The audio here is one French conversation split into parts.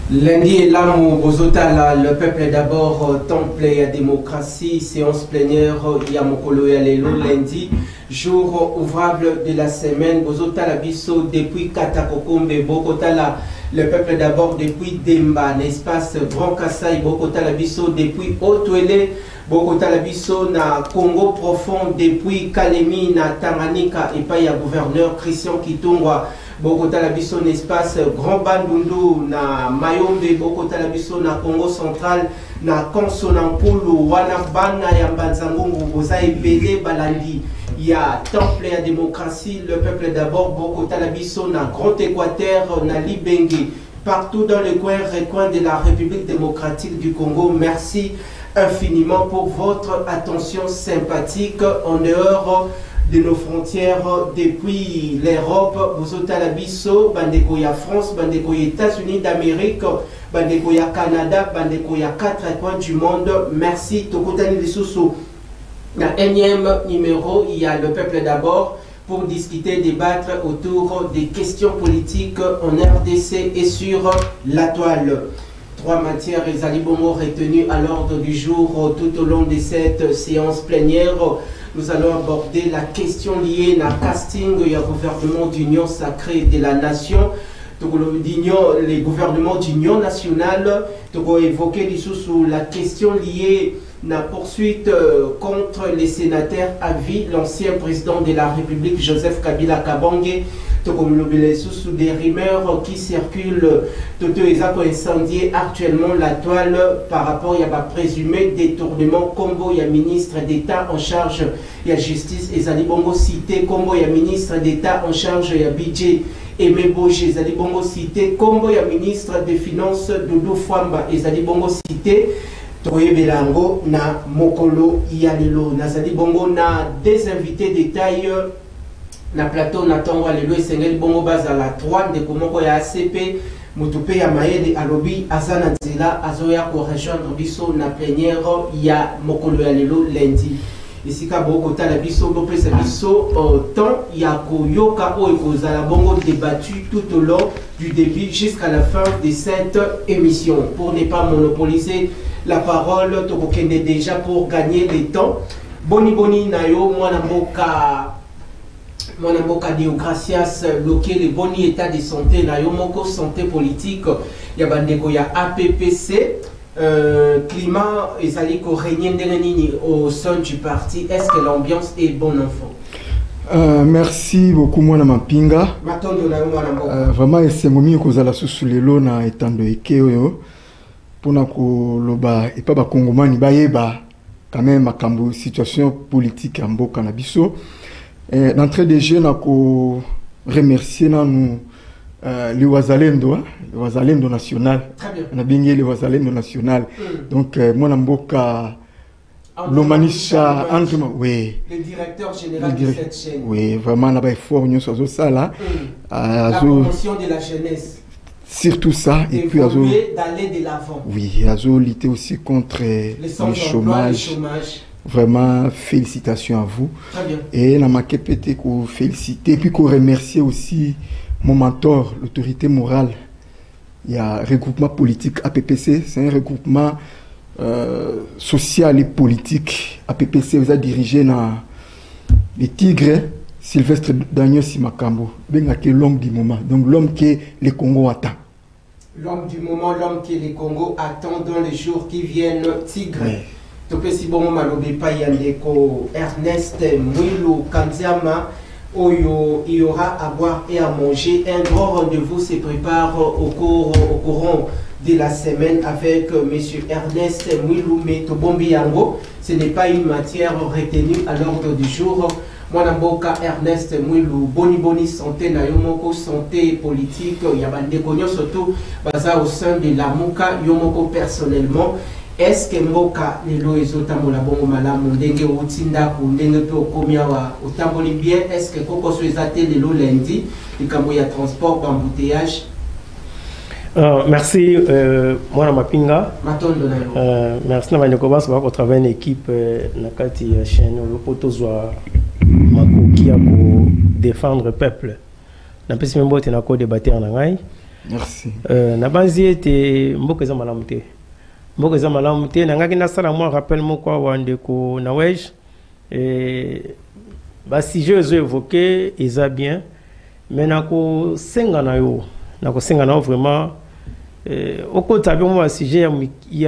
Lundi et l'amour, Bozotala, le peuple d'abord, temple et la démocratie, séance plénière, Yamokolo et Alelo, lundi, jour ouvrable de la semaine, Bozotala Bisso, depuis Katakokombe, Bokotala, le peuple d'abord, depuis Demba, l'espace Grand Kassai, Bokotala Bisso, depuis Otwele, Bokotala Bisso, na Congo profond, depuis Kalemi, na Tanganyika, et pas y a gouverneur Christian Kitongwa, Bokotala Bisso n'espace Grand Bandundu na Mayombe, Bokotala Bisso na Congo central na Konsonampulu wana bana ya Mbanzangungu boza ebele balandi ya temple ya démocratie le peuple d'abord Bokotala Bisso na Grand Équateur na Libenge partout dans les recoins de la République démocratique du Congo. Merci infiniment pour votre attention sympathique en dehors de nos frontières depuis l'Europe, Bozotala Bisso, Bandeko ya France, Bandeko ya États-Unis d'Amérique, Bandeko ya Canada, Bandeko ya 4 coins du monde. Merci. Tokotani Lissousou. Dans énième numéro, il y a le peuple d'abord pour discuter, débattre autour des questions politiques en RDC et sur la toile. 3 matières et Zalibomo retenues à l'ordre du jour tout au long de cette séance plénière. Nous allons aborder la question liée à casting et au gouvernement d'union sacrée de la nation, les gouvernements d'union nationale. Nous allons évoquer sous la question liée à la poursuite contre les sénateurs à vie, l'ancien président de la République Joseph Kabila Kabange. Sous des rumeurs qui circulent, tout incendié actuellement la toile par rapport à présumé détournement combo il y a ministre d'État en charge il y a justice et Zalibongo cité combo il y a ministre d'État en charge il y a budget et Meboje Zalibongo cité combo il y a ministre des finances Doudou Fwamba et Zalibongo cité Toye Belango na Mokolo Yalelo na Zalibongo na des invités détails na plateau na tongo alelo esengeli bongo bazala 3 ndeko moko ya ACP mutupe ya mayele alobi azana nzela azoya ko rejoindre biso na plénière ya mokolo ya lelo lundi isika boko tala biso bopesa biso temps ya koyoka o ekozala bongo débattu tout au long du début jusqu'à la fin de cette émission. Pour ne pas monopoliser la parole tokokende déjà pour gagner le temps boni na yo mwana mboka Mwanamboka Deogracias bloqué le bon état de santé na yomoko santé politique ya bandeko ya APPC climat ezali ko régner ndengenini au sein du parti. Est-ce que l'ambiance est bonne enfant? Merci beaucoup mwana mapinga. Matondo na yo mwanamboka. Vraiment esengomi kozala susu lelo na etando eke oyo pona ko loba et pas ba kongomani bayeba quand même makambo situation politique ya mboka na biso. L'entrée des jeunes a remercié nous les Wazalendo national. On a bien les Wazalendo national. Donc moi Namboka Lomanisha Andrema, oui. Le directeur général de cette chaîne. Oui, vraiment on a fort nous sur ça là. La promotion de la jeunesse. Surtout ça et puis d'aller de l'avant. Oui, Azo lutter aussi contre le chômage. Vraiment, félicitations à vous. Très bien. Et on a peut-être qu'on féliciter et puis qu'on remercier aussi mon mentor, l'autorité morale. Il y a un regroupement politique APPC, c'est un regroupement social et politique. APPC vous a dirigé dans les Tigres, Sylvestre Daniel Simakambo. Ben à l'homme du moment, donc l'homme que le Congo attend. L'homme du moment, l'homme que le Congo attend dans les jours qui viennent, Tigre. Oui. Topesi bongo malobi pa yandeko Ernest Mwilu Kanziama Oyo, il y aura à boire et à manger. Un grand rendez-vous se prépare au courant de la semaine avec M. Ernest Mwilu Metobombi Yango. Ce n'est pas une matière retenue à l'ordre du jour. Mwanamboka Ernest Mwilu boni santé na yomoko santé politique yabandeko surtout baza au sein de la Mouka yomoko personnellement. Est-ce que Mboka lelo ezotambola bongo malamu ndenge utinda ku ndenge pe okomia wa utamboli bien? Est-ce que koko soezate lelo lundi likambo ya transport embouteillage? Merci mwana mapinga. Matondo na yo. Merci na bandeko basi ba ko travailler une équipe na kati ya chaîne le potozwa makoki ya ko défendre peuple. Na pesi membo te na ko débattre na ngai. Merci. Na banzi ete mboka za malamute. Mboka za malamute na ngaki na sala moi rappelle moi quoi wande ko na wej ba si je les évoqué eza bien mais na ko senga na yo vraiment au côté de moi sujet il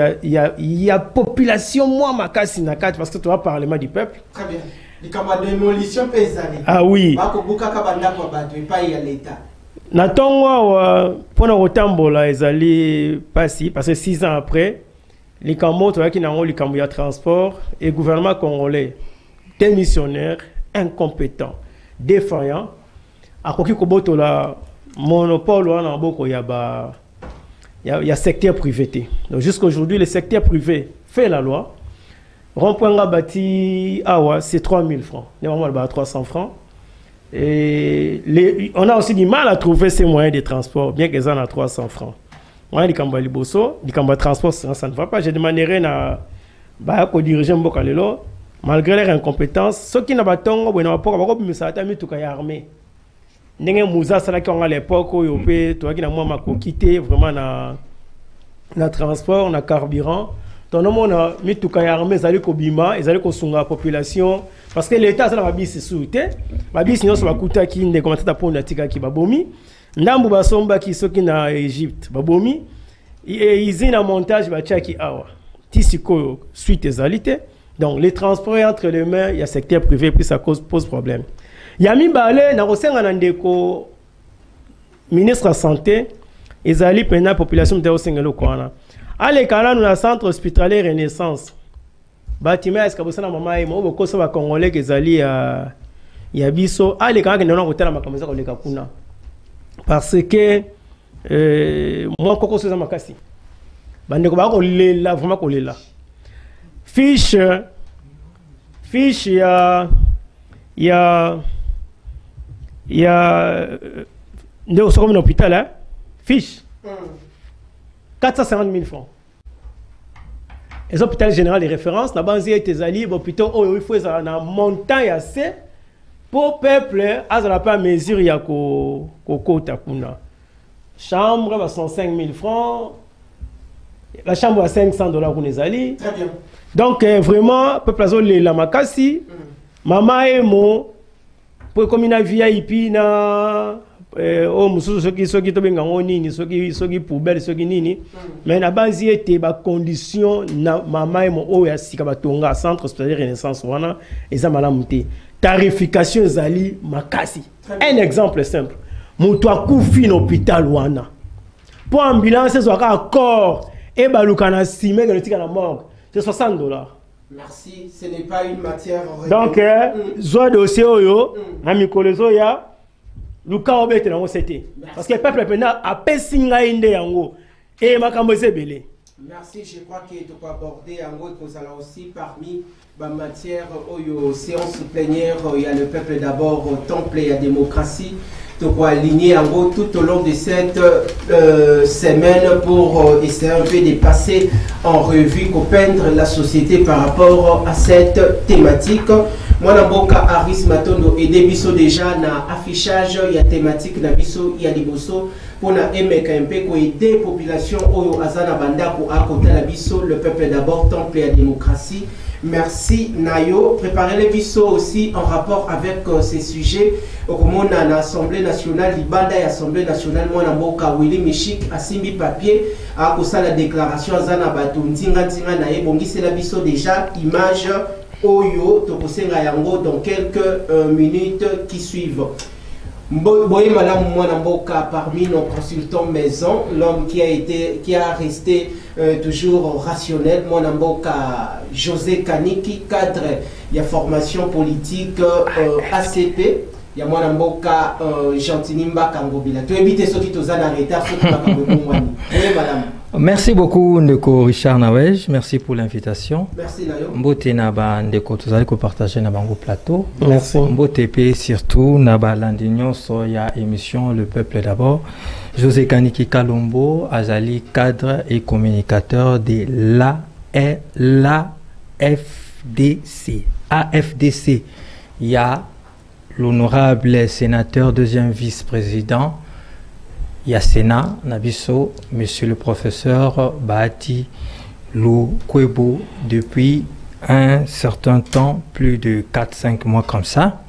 y a population moi makasi na kati parce que tu as parlement du peuple. Très bien. Les camarades de démolition paysanne. Ah oui. Bako buka kabanda kwa batu pas y a l'état. Na tongo pona rotambola ezali passi parce que 6 ans après les camo to yaki nango likambo ya transport et gouvernement congolais démissionnaire incompétent défaillant akoki kobotola monopole wana boko ya ba ya secteur privé. Donc jusqu'aujourd'hui le secteur privé fait la loi. Rond-point bâti awa c'est 3000 francs. Normalement 300 francs. Et on a aussi du mal à trouver ces moyens de transport bien qu'ils en a 300 francs. Moi les kamba liboso, les kamba transport ça ne va pas. J'ai demandé na ba ko diriger mboka lelo malgré leur incompétence, ceux qui n'a pas tongo bon na pas ko bimisa ta mituka ya armée. Ndenge muza sala ki on à l'époque où yopé toi qui na moi mako quitter vraiment na transport na carburant ton nom na mituka ya armée zali ko bima ezali ko sunga population parce que l'état ça va bisi souté ba bisi nyonso bakuta ki nde commentateur pour na tika ki babomi ndambu basomba ki soki na Égypte babomi et izina montage ba tchaki awa tisiko suite ezalité donc les transports entre les mains il y a secteur privé puis ça pose problème. Yami Balé, na rosenga na ndeko ministre de la santé, ezali pena population de Osengelo kwana. Ale kana na centre hospitalier Renaissance. Batima eska bosana mama imo boko so ba congolais ezali ya biso ale kana na kotala makameza ko leka kuna. Parce que moi koko so za makasi. Bande ko ba ko lela vraiment ko lela. Fiche il y a comme un hôpital, hein? Fiche. 450 000 francs. Les hôpitaux généraux de référence, la banque est alliée, l'hôpital, il faut un montant assez pour le peuple, à la pas mesure, il y a Takuna. Chambre, 105 000 francs. La chambre à 500 $, qu'on est allé. Très bien. Donc, vraiment, le peuple, la makasi, maman et mon. Comme une VIP na mususu soki to benga nini soki poubelle soki nini mais na base était ba condition na mama e mo o ya sika batonga centre hospitalier Renaissance wana eza malamu te tarification ezali makasi. Un exemple simple mutu akufi na hôpital wana pour ambulance ezwaka accord e baluka na sime ke tika na morgue c'est 60 $. Merci, ce n'est pas une matière. Donc, zoa dossier oyo, na mikolezo ya luka obete na c'était. Parce que le peuple pena a pesinga inde yango et makambo sebele. Merci, je crois que tu peux aborder en gros que ça là aussi parmi la matière oyo séance plénière, il y a le peuple d'abord, temple et la démocratie. Donc, aligner en gros tout au long de cette semaine pour essayer un peu de passer en revue, peindre la société par rapport à cette thématique. Moi, Namboka Aris Matondo et Debiso déjà na affichage, il y a thématique na biso, il y a liboso pour na MKMP pour aider population oyo azana banda pour à côté la biso, le peuple d'abord, temple et la démocratie. Merci Nayo. Préparez les biso aussi en rapport avec ces sujets. Au moment à l'Assemblée nationale, l'Ibanda et l'Assemblée nationale, moi, Namboka Willy Michik a signé papier à cause de la déclaration Zana Batou Ndinga Ndinga Naye. Bon, c'est la biso déjà image Oyo Tokosenga Yango dans quelques minutes qui suivent. Boye Madame Mwanamboka parmi nos consultants maison, l'homme qui a resté toujours rationnel, Mwanamboka José Kaniki, cadre, il y a formation politique ACP, il y a Mwanamboka Gentinimba Kangobila. Tu évites ceux qui t'osent en retard, ceux qui t'ont Madame. Merci beaucoup Ndeko Richard Nawej, merci pour l'invitation. Merci Nayo. Mbote naba Ndeko tozali ko partager na bango plateau. Merci. Mbote pe surtout naba landinyo so ya émission Le Peuple d'abord. José Kaniki Kalombo, azali cadre et communicateur de l'AFDC. AFDC. Il y a l'honorable sénateur deuxième vice-président Sénat, Nabiso, monsieur le professeur Bahati Lukwebo, depuis un certain temps, plus de 4-5 mois comme ça.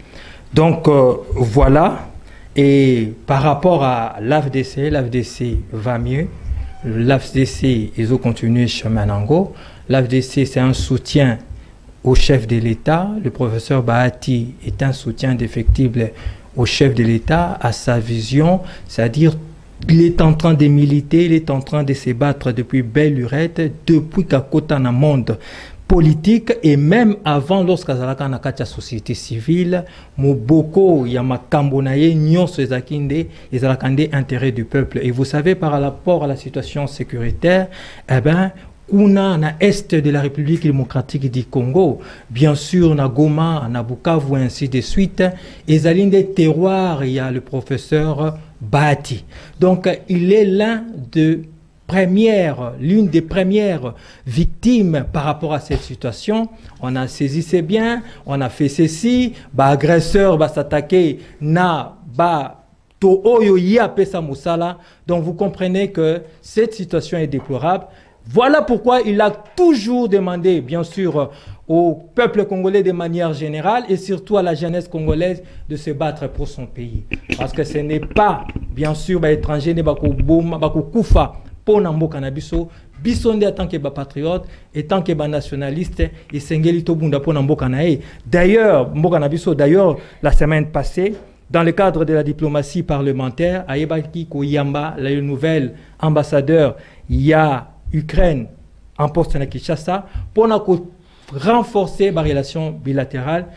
Donc voilà, et par rapport à l'AFDC va mieux. L'AFDC, ils ont continué chemin Nango. L'AFDC, c'est un soutien au chef de l'État. Le professeur Bahati est un soutien défectible au chef de l'État, à sa vision, c'est-à-dire il est en train de militer, il est en train de se battre depuis belle lurette, depuis qu'Akota na monde politique, et même avant, lorsqu'Azalaka na kati société civile, Moboko Yamakambo naye nyonso ezakinde ezalakande intérêt du peuple. Et vous savez, par rapport à la situation sécuritaire, eh ben kuna na est de la République démocratique du Congo, bien sûr na Goma, na Bukavu, ainsi de suite, ezalinde des terroirs, il y a le professeur Bahati. Donc il est l'une des premières victimes par rapport à cette situation. On a saisi ses biens, on a fait ceci, agresseur va s'attaquer na to oyo ya pesa musala. Donc vous comprenez que cette situation est déplorable. Voilà pourquoi il a toujours demandé, bien sûr, au peuple congolais de manière générale et surtout à la jeunesse congolaise de se battre pour son pays. Parce que ce n'est pas, bien sûr, étranger, ne bakoufa pour Namboka Nabiso, bisonde en tant que patriote et tant que nationaliste et sengelito bunda pour Namboka Nae. D'ailleurs, Mboka Nabiso, la semaine passée, dans le cadre de la diplomatie parlementaire, à Ebaki Koyamba, le nouvel ambassadeur, il y a Ukraine en poste à Kinshasa pour renforcer les relations bilatérales.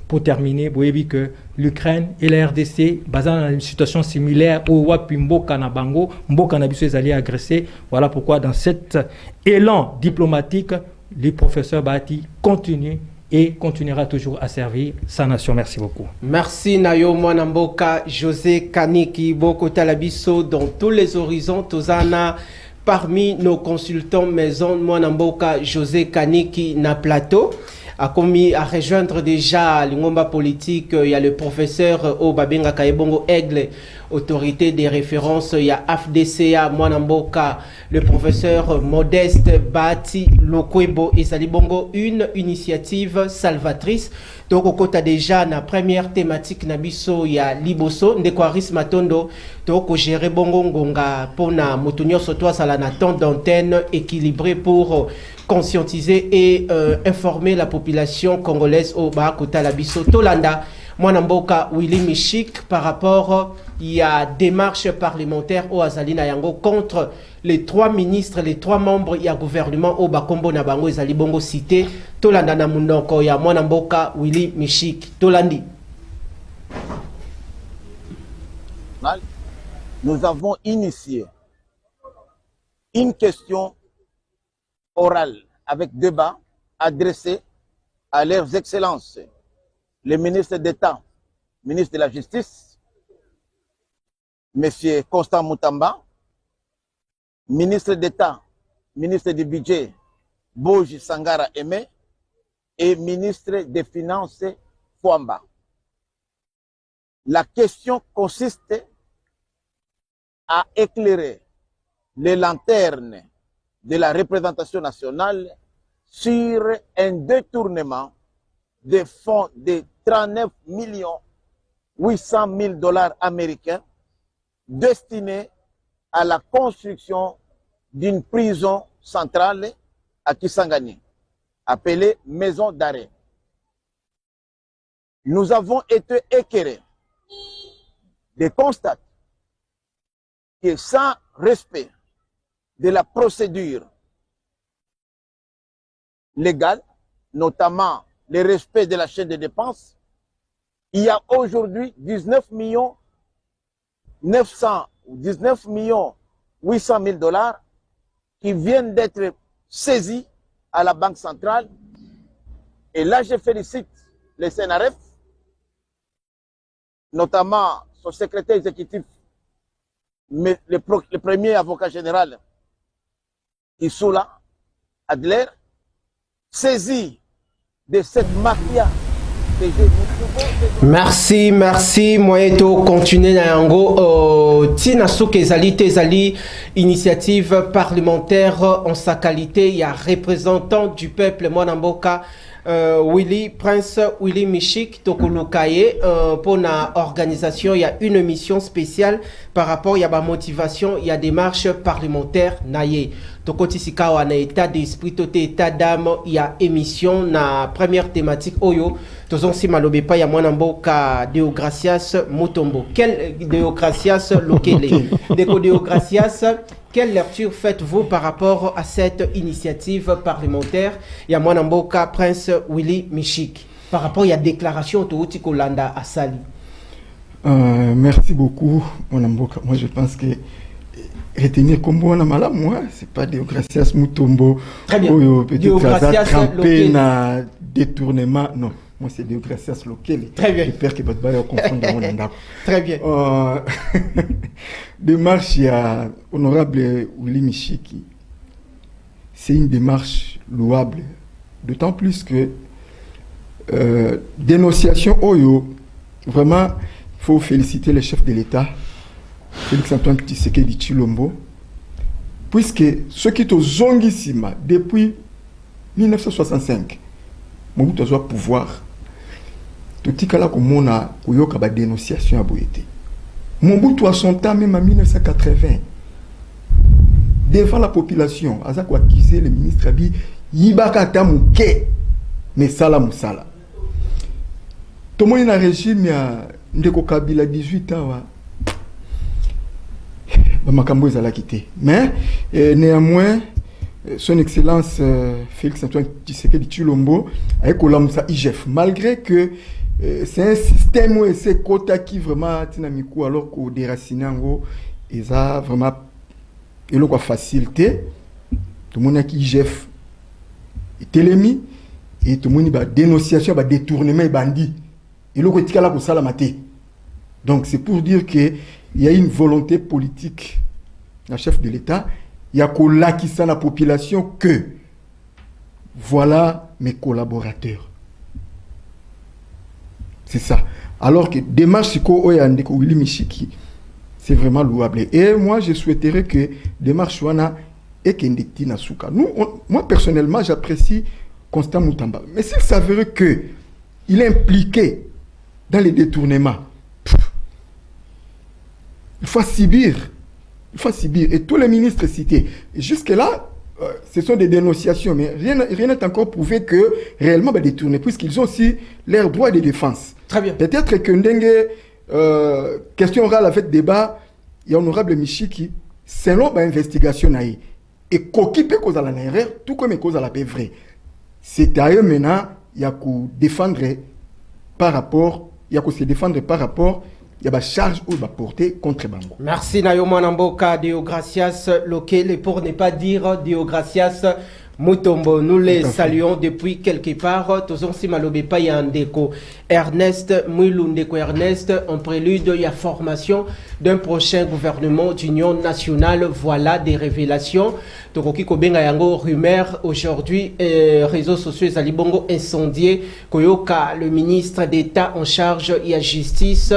Pour terminer, que l'Ukraine et la RDC, basées dans une situation similaire au Wapimbo Kanabango, Mboka Nabiso est allé agresser. Voilà pourquoi dans cet élan diplomatique, le professeur Bahati continue et continuera toujours à servir sa nation. Merci beaucoup. Merci Nayo Mwanamboka, José Kaniki, Boko Talabiso, dans tous les horizons, Tozana. Parmi nos consultants maison, Mwanamboka, José Kaniki, na plateau, a commis à rejoindre déjà l'ingomba politique. Il y a le professeur Obabenga Kaebongo Aigle, autorité des références. Il y a AFDCA, Mwanamboka, le professeur Modeste Bahati Lukwebo et Salibongo, une initiative salvatrice. Donc, au côté déjà, la première thématique, Nabiso, il y a Liboso, Ndekwaris Matondo, donc, au géré Bongo Ngonga, pour na Moutounio Sotoa Salanaton d'antenne équilibrée pour conscientiser et informer la population congolaise au Bakota Labiso Tolanda. Mwanamboka Willy Michik par rapport il y a démarche parlementaire au Azalina Yango contre les 3 ministres, les 3 membres il y a gouvernement au Bakombo Nabango Ezali Bongo cité Tolanda na Mundoko ya Mwanamboka Willy Michik Tolandi. Nous avons initié une question orale avec débat adressée à leurs excellences le ministre d'État, ministre de la Justice, M. Constant Moutamba, ministre d'État, ministre du Budget, Boji Sangara Aimé, et ministre des Finances, Fouamba. La question consiste à éclairer les lanternes de la représentation nationale sur un détournement des fonds de 39 800 000 $ américains destinés à la construction d'une prison centrale à Kisangani, appelée maison d'arrêt. Nous avons été éclairés de constater que sans respect de la procédure légale, notamment le respect de la chaîne de dépenses, il y a aujourd'hui 19 800 000 $ qui viennent d'être saisis à la Banque centrale. Et là, je félicite le CNRF, notamment son secrétaire exécutif, le premier avocat général, Issoula Adler, saisi de cette mafia Merci, merci. Moi, je continue na yango. Tina Souke Zali, initiative parlementaire en sa qualité. Il y a représentant du peuple, Mwanamboka. Prince Willy Michik Tokolukaye pour la organisation, il y a une mission spéciale par rapport, il y a ma motivation, il y a des marches parlementaires naye. Tokoti sikawa na état d'esprit, toté état d'âme, il y a émission na première thématique oyo. Tozon si malobe pa ya mwanamboka Deogracias Mutombo. Quel Deogracias Lokele? Deko Deogracias. Quelle lecture faites-vous par rapport à cette initiative parlementaire? Il y a Mwanamboka Prince Willy Michik. Par rapport à la déclaration de Kolanda à Sali. Merci beaucoup, Mwanamboka. Moi, je pense que retenir comme moi, moi, c'est pas Deogracias Mutombo. Très bien. Deogracias trempé na détournement. Non. Moi, c'est Deogracias Lokele. Très bien. J'espère que votre bail confondre dans mon andako. Très bien. Démarche, il y a honorable Willy Michiki. C'est une démarche louable. D'autant plus que dénonciation Oyo, vraiment, il faut féliciter le chef de l'État, Félix-Antoine Tshisekedi Tshilombo, puisque ceux qui ont zongissima depuis 1965, Mobutu a pouvoir. Tout ce qu'on a eu dénonciation à Boyete. Mobutu a son temps, même en 1980, devant la population, a accusé le ministre Abi Yibaka Tamouke, mais Sala Moussala. Tout le monde est dans le régime, il y a Ndeko Kabila 18 ans. Mais néanmoins, son Excellence Félix-Antoine Tshisekedi Tshilombo a écolamusé IGF, malgré que c'est un système où c'est quota qui vraiment dynamique, alors qu'au déracinango, ils ont vraiment une facilité. Tout le monde a qui IGF télémi et tout le monde a dénonciation, détournement bandit. Et le côté là pour ça la maté. Donc c'est pour dire que il y a une volonté politique, la chef de l'État. Il y a qu'on qui ça la population que voilà mes collaborateurs. C'est ça. Alors que démarche Oyandeko Willy Michiki, c'est vraiment louable. Et moi, je souhaiterais que démarche Wana et Kendekti Nasuka. Moi, personnellement, j'apprécie Constant Moutamba. Mais s'il s'avérait que il est impliqué dans les détournements, il faut subir. Il faut subir. Et tous les ministres cités. Jusque-là, ce sont des dénonciations, mais rien n'est encore prouvé que réellement détourner, puisqu'ils ont aussi leurs droits de défense. Très bien. Peut-être que Ndenge, question orale avec débat, il y a honorable Michiki, selon l'investigation, et qui peut causer la erreur, tout comme cause à la paix vraie. C'est à eux maintenant, il y a qu'à défendre par rapport, il y a qu'à se défendre par rapport. Il y a des charges ou des portées contre Bango. Merci Nayo Mwanamboka Deogracias Lokele, pour ne pas dire Deogracias Mutombo. Nous les saluons depuis quelque part. Tozon si malobe pa ya ndeko Ernest Mwilundeko Ernest, en prélude il y a formation d'un prochain gouvernement d'union nationale. Voilà des révélations. Tokoki kobenga yango rumeur aujourd'hui, réseaux sociaux Zalibongo incendié. Koyoka, le ministre d'État en charge de la justice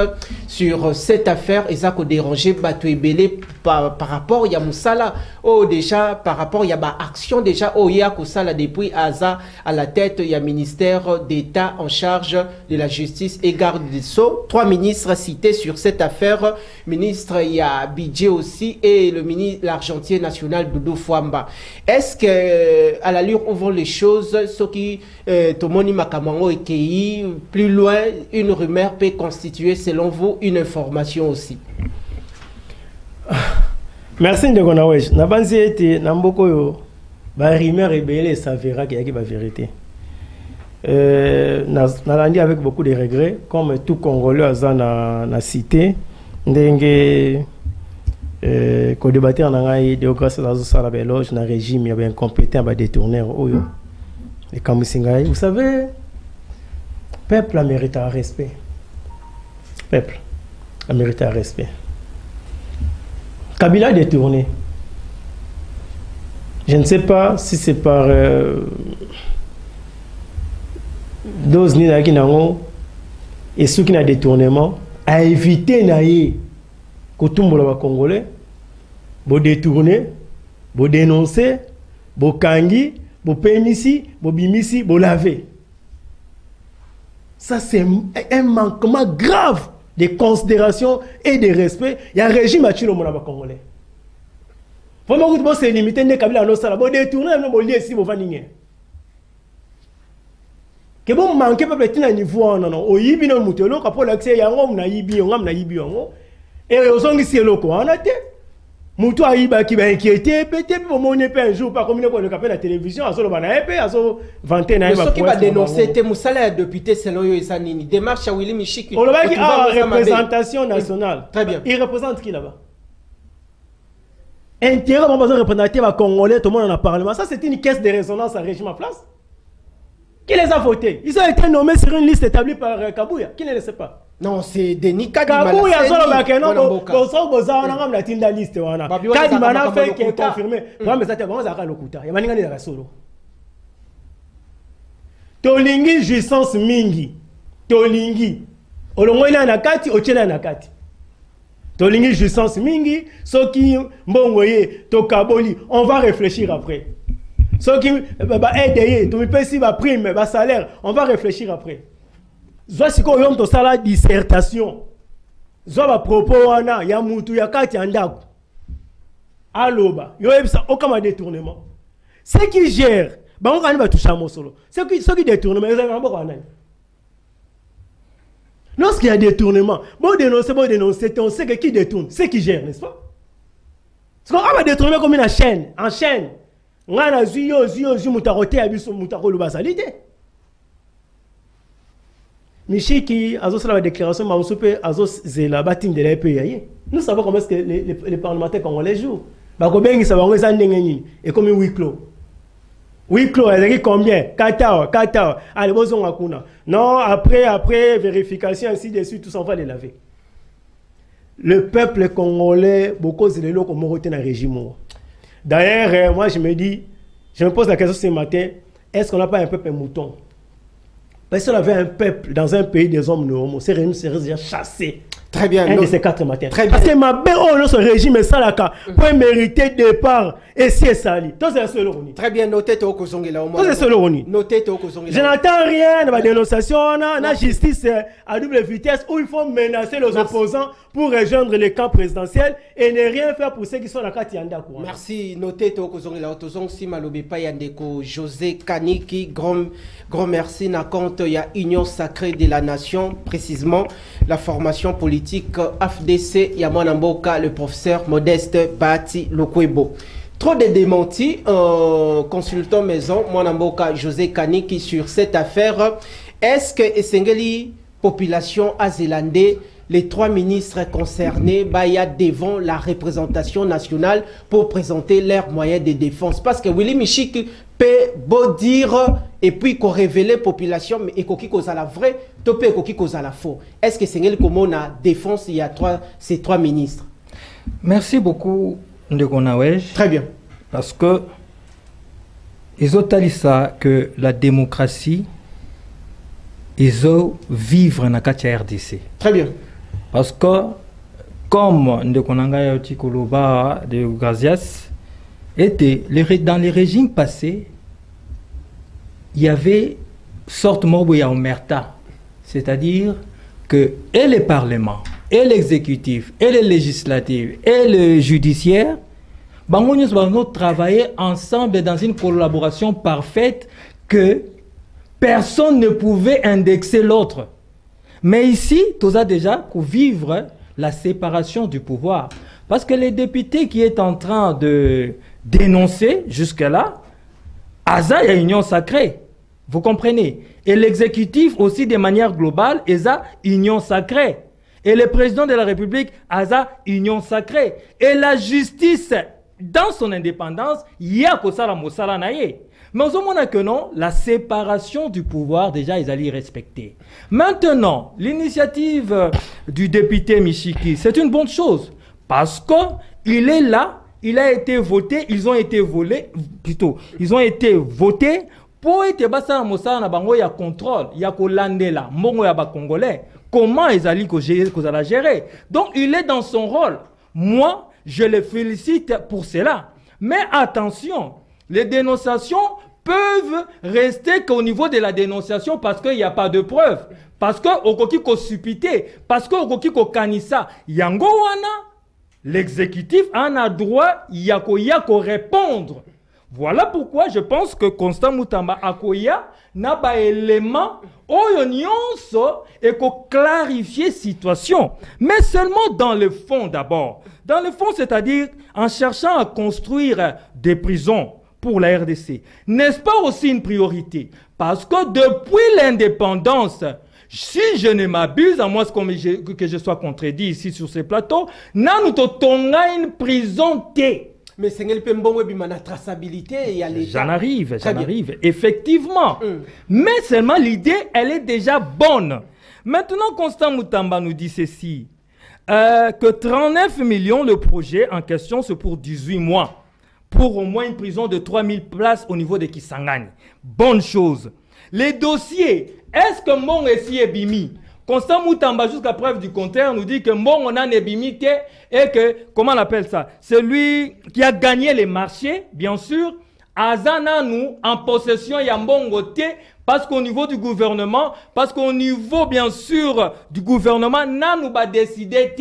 sur cette affaire, et ça ko déranger Batouebele par rapport il y a Moussala. Oh déjà par rapport il y a ba action déjà oh il y a Kosala depuis Aza à la tête il y a ministère d'État en charge de la justice et garde des Sceaux. 3 ministres cités sur cette affaire. Ministre il y a Bidje aussi et le ministre l'argentier national Doudou Fouamba. Est-ce que à l'allure où vont les choses, ce qui Tomoni Makamango et Kei, plus loin, une rumeur peut constituer selon vous une information aussi? Merci de Gonawesh. Nabanzi était Namboko yo. Ba rumeur rebelle s'avéra qu'il y a la vérité. Nalandi avec beaucoup de regrets, comme tout Congolais à la cité, ndenge ko débattre en angai de grâce à la beloge na régime il y avait incompétent à détourner oyo et Kamusingai. Vous savez, peuple a mérité un respect. Peuple a mérité un respect. Kabila a détourné. Je ne sais pas si c'est par dose ni nango et ceux qui ont détournement, à éviter naïe que tout le monde congolais, bo détourner, bo dénoncer, bo kangi, bo pénissi, bo bimisi, bo laver. Ça c'est un manquement grave de considération et de respect. Il y a un régime à tuer le monde congolais. Vraiment, vous c'est limité, ne kabila no sala, bo détourner, bo lié si bo vaningé. Que bon manquer peuple tina niveau non non, o yibi no mutelo ka pour l'accès ya ngom na yibi yango. Et aux ongi si loko on a été. Mutu ayiba qui va inquiéter, peut-être pour mon épée un jour, pas comme il est pour le capé la télévision, à solo bana épée, à solo vanter na ce qui va dénoncer, te musala député selon yo Isanini, démarche à Willy Michiki. On va dire représentation nationale. Très bien. Il représente qui là-bas? Intérêt, on va représenter les Congolais, tout le monde en a parlé. Ça, c'est une caisse de résonance à régime en place. Qui les a votés? Ils ont été nommés sur une liste établie par Kabouya. Qui ne le sait pas? Non, c'est Denis Kabouya. Kabouya, on a une liste. Kadimana fait qui est confirmé. Mais ça, c'est vraiment le coup. Il y a manière de la solo. Tolingi jouissance mingi. Tolingi. Olongoina nakati, ochena nakati. Tolingi jouissance mingi. Soki mbongoye, tokaboli. On va réfléchir après. Ceux qui aident, tu payes ma prime, ma salaire, on va réfléchir après. Soit si on a ça la dissertation, soit ma propos wana, ya mutu ya kati andako. Aloba, yo ça aucun détournement. Ceux qui gèrent, bah on va toucher à mon solo. Ceux qui détournent, mais ils ont pas quoi. Lorsqu'il y a détournement, bon dénoncer, on sait que qui détourne, c'est qui gère, n'est-ce pas? Parce qu'on va détourner comme une chaîne, en chaîne. Ngana zuyo mutarote abiso mutakolo basalite. Michiki azo la déclaration maousope azo zela batim de la pays. Nous savons comment est-ce que les parlementaires congolais jouent. Ba ko bengi sabango za ndengeni et comme huis clos. Huis clos elle dit combien? 14. Allez bozon akuna. Non, après vérification ainsi de suite tout ça on va les laver. Le peuple congolais beaucoup de lelo comme roté na régime. D'ailleurs, moi je me pose la question ce matin, est-ce qu'on n'a pas un peuple mouton? Parce qu'on avait un peuple dans un pays des hommes normaux, c'est déjà chassé. Très bien. Un de ces 4 matins. Très bien. Parce que ma belle, notre régime est salaka pour mériter départ et c'est sali. Tout c'est seul roni. Très bien, noté au Kozongela au moins. Tout c'est seul roni. Noté au Kozongela. Je n'entends rien de ma dénonciation, la justice à double vitesse où il faut menacer les opposants pour rejoindre les camps présidentiels et ne rien faire pour ceux qui sont dans la carte Yanda. Merci, noté au Kozongela. Otozong si malobi pa yandeko José Kaniki, grand merci na compte il y a Union sacrée de la nation précisément la formation politique AFDC Yamana Mboka, le professeur Modeste Bati Lokwebo. Trop de démentis, consultant maison, Mboka José Kaniki sur cette affaire. Est-ce que Essengeli, population azélandais, les 3 ministres concernés, il y a devant la représentation nationale pour présenter leurs moyens de défense? Parce que Willy Michik peut beau dire et puis qu'on révèle la population, mais qu'on cause à la vraie, topé qu'on cause à la faux. Est-ce que c'est comment on a défense il y a ces 3 ministres? Merci beaucoup, Ndegonawej. Très bien. Parce que ils ont dit ça que la démocratie, ils ont vivre dans la RDC. Très bien. Parce que, comme Ndekonanga Yotikoloba de Gazias, dans les régimes passés, il y avait sorte de omerta, c'est-à-dire que et le Parlement, et l'exécutif, et le législatif, et le judiciaire, nous travailler ensemble dans une collaboration parfaite que personne ne pouvait indexer l'autre. Mais ici, tu as déjà pour vivre la séparation du pouvoir. Parce que les députés qui est en train de dénoncer jusque-là, Aza est union sacrée. Vous comprenez? Et l'exécutif aussi de manière globale, Aza union sacrée. Et le président de la République, Aza union sacrée. Et la justice, dans son indépendance, il y a Kosala Mosala Naye. Mais au moment que non, la séparation du pouvoir, déjà, ils allaient respecter. Maintenant, l'initiative du député Michiki, c'est une bonne chose. Parce qu'il est là, il a été voté, ils ont été volés, plutôt, ils ont été votés pour être basa mosala na bango ya contrôle, ya kolandela, mbongo ya ba congolais, comment ils allaient gérer. Donc il est dans son rôle. Moi, je le félicite pour cela. Mais attention, les dénonciations peuvent rester qu'au niveau de la dénonciation parce qu'il n'y a pas de preuves. Parce que okoki ko suppité, parce que okoki ko kanisa, yango wana, l'exécutif en a droit yako répondre. Voilà pourquoi je pense que Constant Mutamba Akoya n'a pas élément oyo nyonso et ko clarifier situation, mais seulement dans le fond d'abord. Dans le fond, c'est-à-dire en cherchant à construire des prisons pour la RDC. N'est-ce pas aussi une priorité? Parce que depuis l'indépendance, si je ne m'abuse, à moins que je sois contredit ici sur ces plateaux, nous tonga une prison T. Mais c'est une traçabilité. J'en arrive. Effectivement. Mais seulement l'idée, elle est déjà bonne. Maintenant, Constant Mutamba nous dit ceci. Que 39 millions le projet en question, c'est pour 18 mois. Pour au moins une prison de 3000 places au niveau de Kisangani. Bonne chose. Les dossiers, est-ce que mon récit est bimi? Constant Mutamba, jusqu'à preuve du contraire, nous dit que mon on a bimité et que, comment on appelle ça? Celui qui a gagné les marchés, bien sûr, Azana nous en possession Yambongote, parce qu'au niveau du gouvernement, parce qu'au niveau, bien sûr, du gouvernement, nous va décider.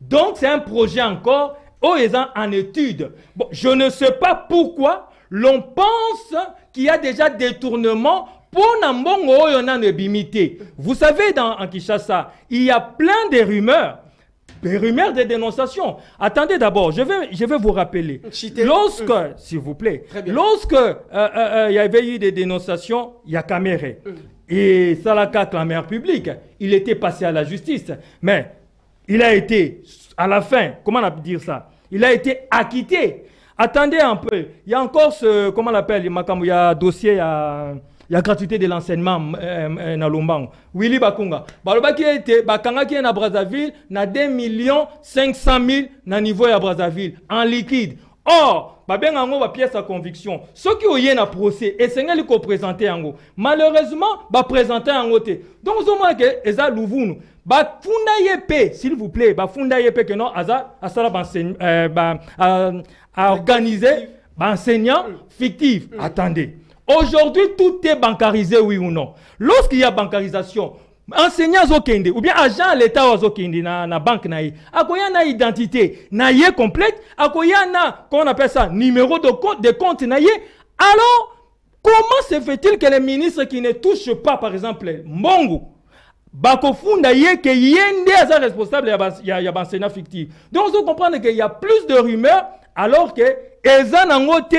Donc, c'est un projet encore, en étude. Bon, je ne sais pas pourquoi l'on pense qu'il y a déjà détournement pour Nambongo bimité. Vous savez, en Kinshasa, il y a plein de rumeurs. Des rumeurs de dénonciation. Attendez d'abord, je vais vous rappeler. Lorsque, s'il vous plaît, lorsque il y avait eu des dénonciations, il y a Caméré. Et Salaka, la mère publique, il était passé à la justice. Mais il a été, à la fin, comment on peut dire ça? Il a été acquitté. Attendez un peu. Il y a encore ce, comment on l'appelle, il y a un dossier, il y a gratuité de l'enseignement na Lombango. Willy Bakunga. Baloba qui était Bakanga qui est na Brazzaville na 2 500 000 na niveau à Brazzaville en liquide. Or, babenga ngo ba pièce à conviction. Ceux qui ont eu un procès et c'est ngeli ko présenter yango. Malheureusement, ba présenter yango te. Donc zo moi que eza louvunu. Ba funda yep s'il vous plaît, ba funda yep que non aza asala à organiser ba enseignant fictif. Attendez. Aujourd'hui, tout est bancarisé, oui ou non. Lorsqu'il y a bancarisation, enseignant Zokende, ou bien agent à l'État Zokende, na banque naïe, akoya na identité, naïe complète, akoya na, comment on appelle ça, numéro de compte naïe. Alors, comment se fait-il que les ministres qui ne touchent pas, par exemple, Mbongo, Bakofunda yé que yende est responsable il y a enseignant fictif. Donc, vous comprenez qu'il y a plus de rumeurs, alors que Eza Nangote,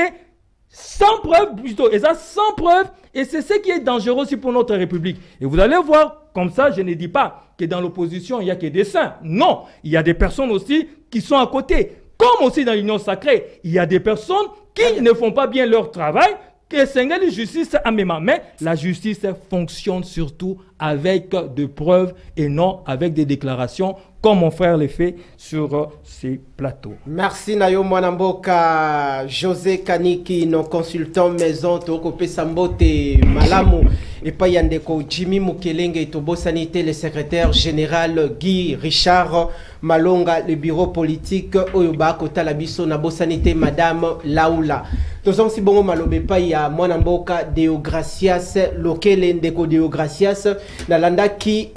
sans preuve, plutôt, et ça sans preuve, et c'est ce qui est dangereux aussi pour notre République. Et vous allez voir, comme ça, je ne dis pas que dans l'opposition, il n'y a que des saints. Non, il y a des personnes aussi qui sont à côté. Comme aussi dans l'Union sacrée, il y a des personnes qui ne font pas bien leur travail, que c'est une justice à mes mains. Mais la justice fonctionne surtout avec des preuves et non avec des déclarations, comme mon frère le fait sur ces plateaux. Merci Nayo Mwanamboka, José Kaniki, nos consultants maison, Tokope Sambote, Malamu, et Payandeko, Jimmy Mukelenge, et Tobo Sanité, le secrétaire général Guy Richard Malonga, le bureau politique, Oyoba, Kotalabiso, Nabo Sanité, Madame Laoula. Nous sommes si bon malobe Paya, Mwanamboka, Deo Gracias, Lokele Ndeko Deo Gracias, Nalanda qui,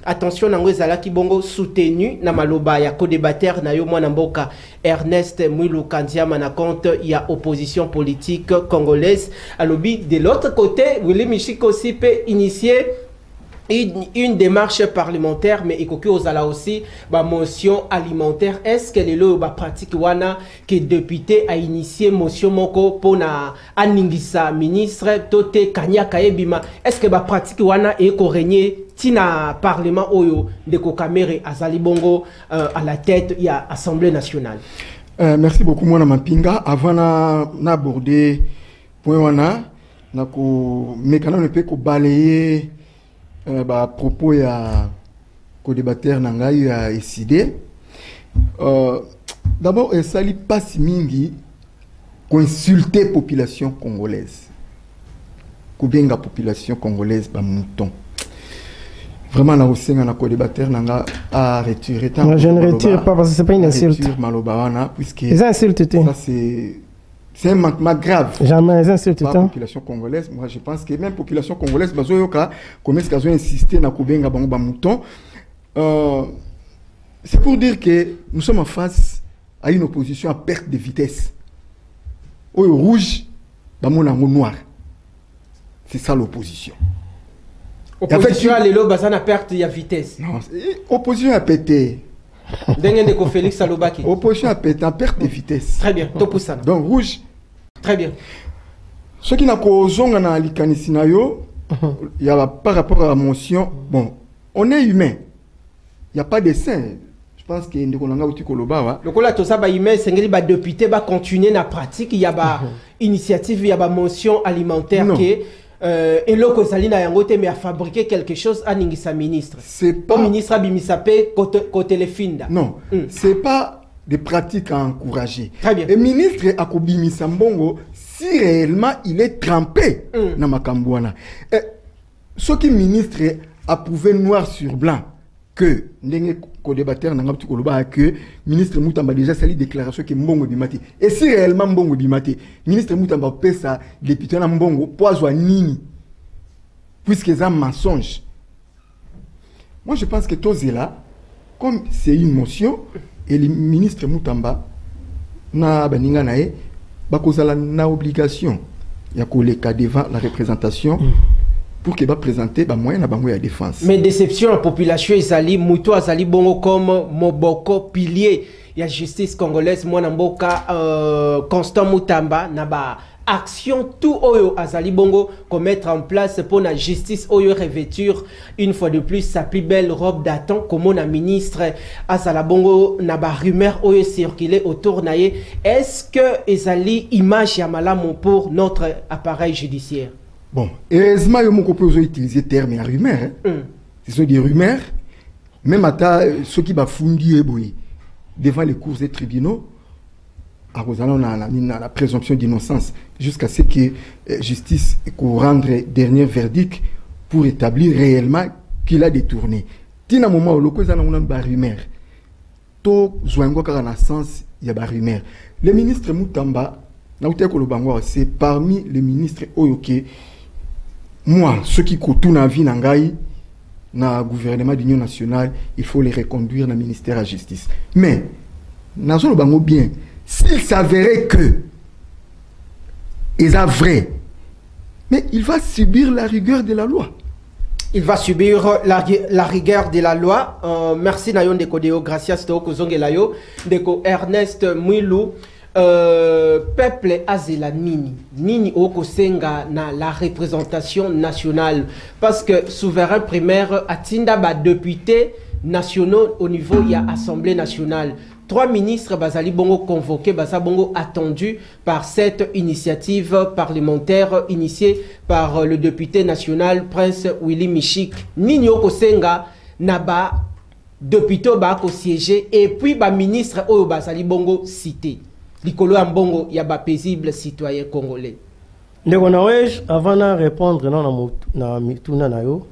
attention, Nangwezala qui bongo soutenu na maloba ya co-débatteur na yo Mwanamboka Ernest Mwilu Kandiama na compte il y a opposition politique congolaise à lobby de l'autre côté Willy Michiko aussi peut initier une démarche parlementaire mais ikoki ozala aussi ba motion alimentaire. Est-ce que les lois pratique wana que député a initié motion moko pona aningisa ministre tote kanya kaebima? Est-ce que ba pratique wana e ko régner tina parlement oyo de ko kamere azali bongo à la tête il y a Assemblée nationale? Merci beaucoup mwana Mapinga. Avant na aborder point wana na ko mekana ne peut ko balayer propos ya co-débatteur nangai ya décidé. D'abord sali passe mingi consulter population congolaise. Kubenga population congolaise ba mouton. vraiment na osenga na co-débatteur nanga à retirer tant. Je ne retire pas parce que c'est pas une insulte. Puisque les insultes ça c'est un manquement grave. Jamais les insultes la population congolaise. Moi je pense que même population congolaise bazoyoka comme est-ce qu'ils ont insisté na kubenga bango ba mouton. C'est pour dire que nous sommes en face à une opposition à perte de vitesse. Au rouge, bah mon noir. C'est ça l'opposition. Opposition à l'élo, bah ça n'a perte de vitesse. Non, opposition à péter. Félix Salobaki. Opposition à péter, à perte de vitesse. Très bien, tout pour ça. Donc rouge. Très bien. Ce qui n'a qu'au zonga na likanisinayo, il y a par rapport à la motion, bon, on est humain. Il n'y a pas de saint. Je pense que Ndekolanga Uti Koloba. Le cola to ça ba humain, c'est ba député ba continuer na pratique, il y a ba initiative, il y a ba motion alimentaire qui et l'eau Salina Yangote mais à fabriquer quelque chose à Ningisa ministre. C'est pas ministre Abimisape côté les finda. Non, c'est pas des pratiques à encourager. Très bien. Et ministre Akobimisa Mbongo, si réellement il est trempé dans Makambouana. Ce qui ministre a prouvé noir sur blanc que les co-débatteurs n'ont pas que ministre Moutamba déjà sali déclaration que Mbongo bimati. Et si réellement Mbongo bimati, ministre Moutamba peut ça député na Mbongo poiso nini puisque c'est un mensonge. Moi je pense que tous est là comme c'est une motion et le ministre Moutamba na baninga nae bakozala na obligation ya koleka devant la représentation pour qu'il va présenter bah moyen à défense. Mais déception la population Izali Mouto Azali Bongo comme Moboko pilier il y a justice congolaise moi namboka Constant Moutamba naba action tout oyo Azali Bongo qu'on mettre en place pour la justice oyo revêture une fois de plus sa plus belle robe d'attente comme on a ministre Azala Bongo naba rumeur oyo circulé autour naie est-ce que Ezali image ya malamu pour notre appareil judiciaire? Bon, heureusement, il peut utiliser le terme rumeur. Ce sont des rumeurs. Même à ceux qui vont fonder devant les cours et tribunaux, on a la présomption d'innocence jusqu'à ce que la justice rende dernier verdict pour établir réellement qu'il a détourné. Tina moment où le cause a une rumeur, tout zoango kana sens il y a rumeur. Le ministre Moutamba, c'est parmi les ministres oyoke. Moi, ceux qui coûtent la vie dans le gouvernement d'Union nationale, il faut les reconduire dans le ministère de la Justice. Mais, nous bien, s'il s'avérait que c'est vrai, mais il va subir la rigueur de la loi. Il va subir la rigueur de la loi. Merci Nayon Deko Deo, gracias Teo Kozongelayo, Deko Ernest Mouilou. Peuple azela nini okosenga na la représentation nationale parce que souverain primaire atinda ba députés nationaux au niveau il y a assemblée nationale 3 ministres bazali bongo convoqués basa bongo attendus par cette initiative parlementaire initiée par le député national Prince Willy Michik nini okosenga na ba député ba ko siéger et puis ba ministre oyo bazali bongo cité Likolo Ambongo, il y a des paisibles citoyens congolais. Avant de répondre, na mituna na yo,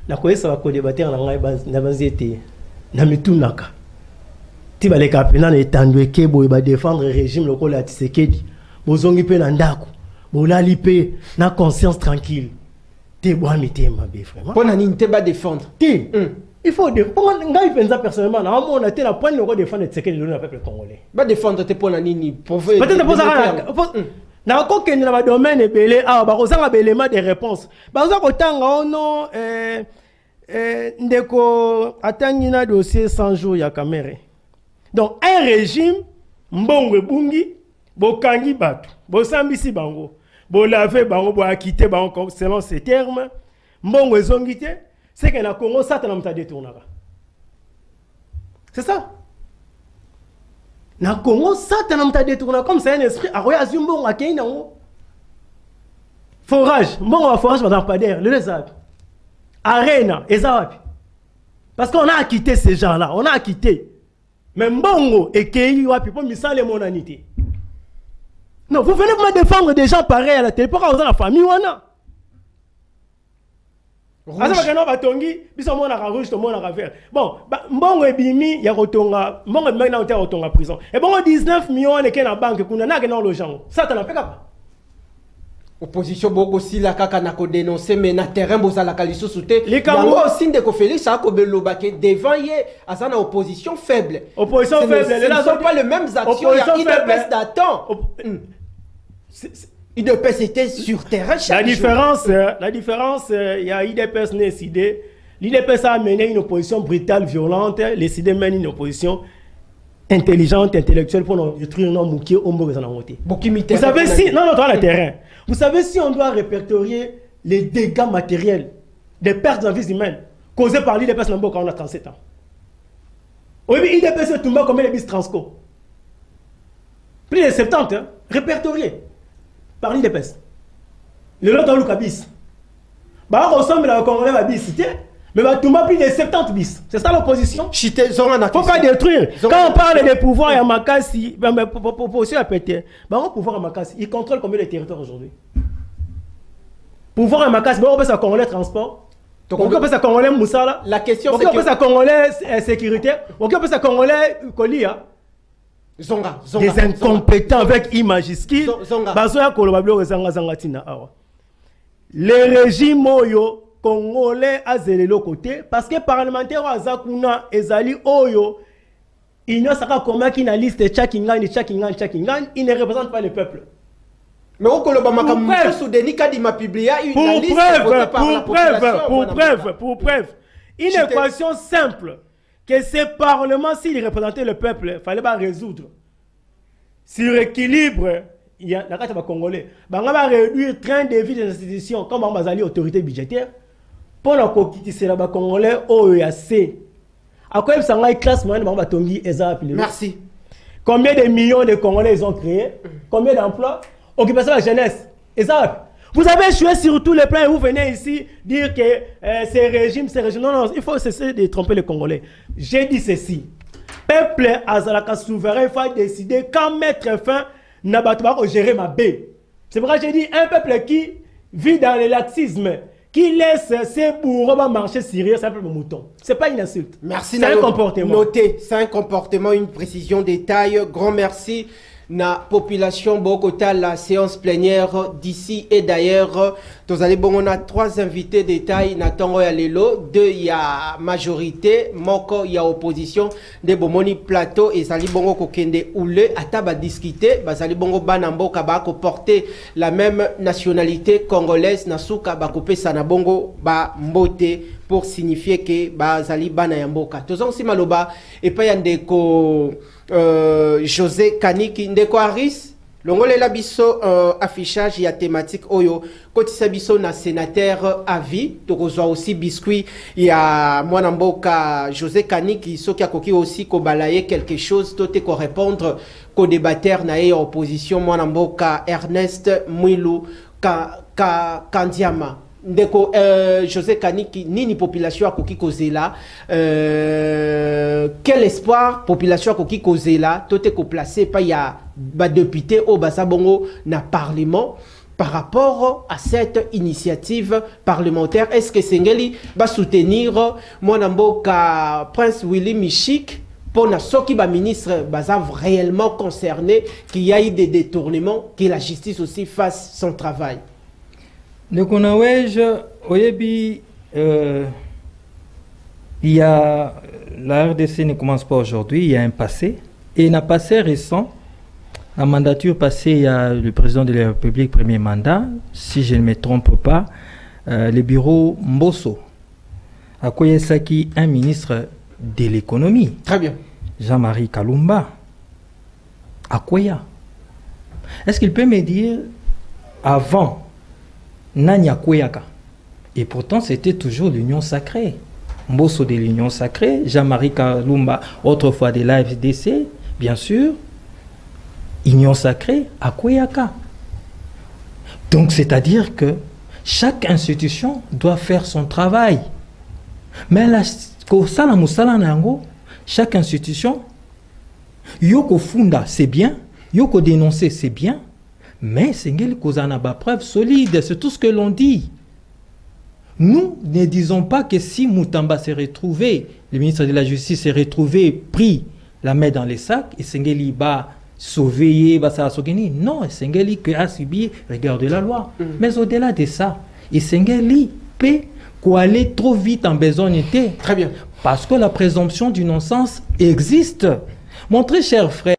na koyesa ba co-débatteur na ngai na bazete na mitunaka. Ti ba le kapena na etandwe ke boy ba défendre le régime local à Tshisekedi. Bozongi pe na ndako. Bolali pe na conscience tranquille. Te boa mitema be vraiment. Pona nini te ba défendre. Ti. Il faut défendre. Personnellement, on a été la pointe de défendre le peuple congolais. Pas défendre tes points nini. Peut-être pour ça. Na koke ni na domaine belé ah ba kozanga belema des réponses. Ba za kotanga ono ndeko atangi na dossier 100 jours ya caméra. Donc un régime mbongwe bungi bokangi batu. Bo sambisi bango. Bo laver bango bo akiter bango selon ces termes. Mbongwe zongite. C'est que la Congo Satan n'a détourné. C'est ça. La Congo Satan n'a détourné comme c'est un esprit. A roya zumbo a keina ngo. Forage, bon forage pendant pas d'air, le lézard. Arena, ezawapi. Parce qu'on a quitté ces gens-là, on a quitté. Mais mbongo et kei wapi pour misale monanité. Non, vous venez me défendre des gens pareils à la télé. Pourquoi vous avez la famille ou non? Asa bakana batongi biso mona ka rouge to mona ka vert. Bon, mbongo ebimi ya kotonga, mbongo ebimi na hotel kotonga prison. Et bon 19 millions ne na banque kuna na ke na logement. Ça t'en peka pas. Opposition boko si la kaka na ko dénoncer mais na terrain bozala kaliso souté. Yango aussi de ko Félix a ko belobake devant yé asa na opposition faible. Opposition faible, les là sont pas les mêmes actions, il y a IDPS d'attente. IDPS était sur terrain chaque La différence, il y a IDPS décidé. L'IDPS a mené une opposition brutale, violente. Les CID mènent une opposition intelligente, intellectuelle pour nous détruire nos moukiers au Mboga Zanamoté. Vous savez si, non, dans le terrain, vous savez si on doit répertorier les dégâts matériels, des pertes en vie humaine causées par l'IDPS Nambo quand on a 37 ans. Oui, mais IDPS est tombé comme les bis Transco. Plus de 70, hein, répertoriés par l'IDPS. Le lot dans le cabis. Bah, on ressemble à un Congolais à bis, mais bah, tout le monde plus de 70 bis. C'est ça l'opposition. Il ne faut pas détruire. Quand on parle des pouvoirs à Makassi, pour aussi à péter, bah, on pouvoir à Makassi, il contrôle combien de territoires aujourd'hui? Pouvoir à Makassi, on peut ça Congolais transport. On peut ça Congolais Moussala. La question c'est que. On peut ça Congolais sécurité. On peut ça Congolais Kolia. Des incompétents avec Imagiski. Les régimes Oyo, Congolais à zéro le côté, parce que parlementaires à Zakuna et Zali Oyo, ils ne savent pas comment qui n'a liste de Tchakingan, ils ne représentent pas le peuple. Mais au Colobama, comme Soudeni Kadima publié une liste pour preuve, une équation simple. Que ce parlement, s'il représentait le peuple, il fallait pas résoudre. Sur l'équilibre, il y a la carte congolais. Il va réduire le train de vie des institutions, comme on va autorité budgétaire, pour la coquille, la congolais, OEAC. À quoi ça va classe moyenne, on va tomber Merci. Combien de millions de Congolais ils ont créé? Combien d'emplois? Occupation de la jeunesse. Vous avez échoué sur tous les plans et vous venez ici dire que ces régimes. Non, non, il faut cesser de tromper les Congolais. J'ai dit ceci. Peuple Azalaka souverain, il faut décider quand mettre fin n'a pas gérer ma baie. C'est pourquoi j'ai dit un peuple qui vit dans le laxisme, qui laisse ses bourreaux marcher sérieux, c'est un peuple mouton. C'est pas une insulte. Merci. C'est un comportement. Notez, c'est un comportement, une précision détail. Grand merci. Na population Bogota, la séance plénière d'ici et d'ailleurs. Vous allez bon, on a 3 invités détail. Nathan Yalelo, 2 il y a majorité, moko il y a opposition. De Bomoni plateau et Sali Bongo Kokende Oule, Ataba discuter. Basali Bongo Banambo Kabako porter la même nationalité congolaise. Nasuka Bakope Sanabongo Ba Mbote pour signifier que Basali Bana Yamboka. Tozon si maloba et pas yandeko. José Kaniki Ndeko Aris longole la biso affichage ya thématique oyo kotisa biso na sénateur avis tokozwa aussi biscuit ya mwana mboka José Kaniki soki akoki aussi ko balayer quelque chose tote ko répondre ko débatteur na ye opposition mwana mboka Ernest Mwilu Kandiama Ndeko José Kaniki nini population akoki kozela quel espoir population akoki kozela tote ko placer pa ya ba député au basabongo na parlement par rapport à cette initiative parlementaire. Est-ce que Sengeli va soutenir mwana mboka Prince Willy Michik pour na soki ba ministre baza réellement concerné qu'il y a eu des détournements, que la justice aussi fasse son travail? Donc on a il y a la RDC ne commence pas aujourd'hui, il y a un passé et un passé récent. La mandature passée, il y a le président de la République premier mandat, si je ne me trompe pas, le bureau Mbosso a Koyesaki un ministre de l'économie. Très bien. Jean-Marie Kalumba. À Koya. Est-ce qu'il peut me dire avant Nanya Koyaka. Et pourtant, c'était toujours l'Union sacrée. Mbosso de l'Union sacrée, Jean-Marie Kalumba, autrefois de l'AFDC, bien sûr. Union sacrée à Koyaka. Donc, c'est-à-dire que chaque institution doit faire son travail. Mais chaque institution, Yoko Funda, c'est bien. Yoko dénoncer, c'est bien. Mais c'est une preuve solide, c'est tout ce que l'on dit. Nous ne disons pas que si Moutamba s'est retrouvé, le ministre de la Justice s'est retrouvé, pris la main dans les sacs, et Sengeli va sauver, va s'assoigner. Non, Sengeli a subi rigueur de la loi. Mais au-delà de ça, et Sengeli peut aller trop vite en besogne. Très bien. Parce que la présomption d'innocence existe. Mon très cher frère,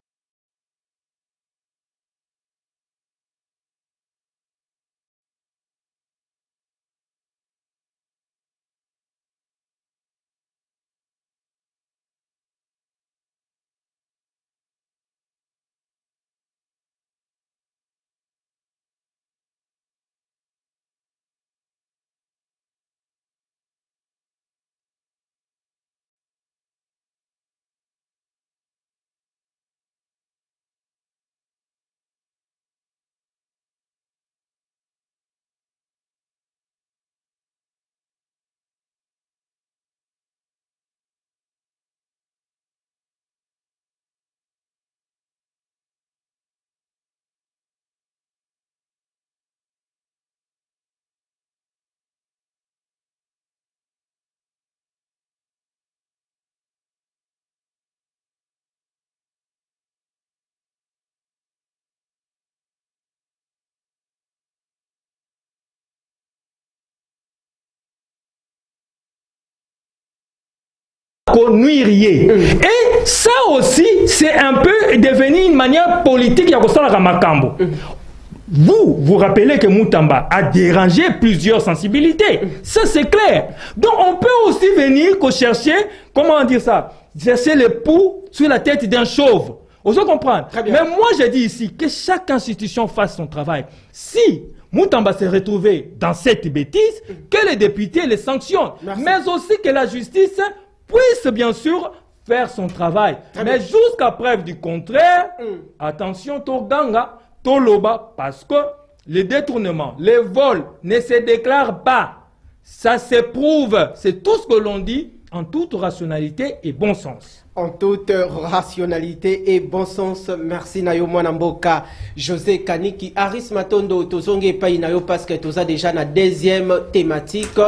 nuirier. Et ça aussi, c'est un peu devenu une manière politique. Vous rappelez que Moutamba a dérangé plusieurs sensibilités. Ça, c'est clair. Donc, on peut aussi venir chercher, comment dire ça, chercher le pouls sur la tête d'un chauve. Vous comprenez? Mais moi, je dis ici que chaque institution fasse son travail. Si Moutamba s'est retrouvé dans cette bêtise, que les députés les sanctionnent. Merci. Mais aussi que la justice puisse bien sûr faire son travail. Mais jusqu'à preuve du contraire, attention, Toganga, Toloba, parce que les détournements, les vols ne se déclarent pas. Ça s'éprouve. C'est tout ce que l'on dit en toute rationalité et bon sens. En toute rationalité et bon sens, merci Nayo Mwanamboka, José Kaniki, Aris Matondo, Tozonge Painayo, parce que tu as déjà la deuxième thématique.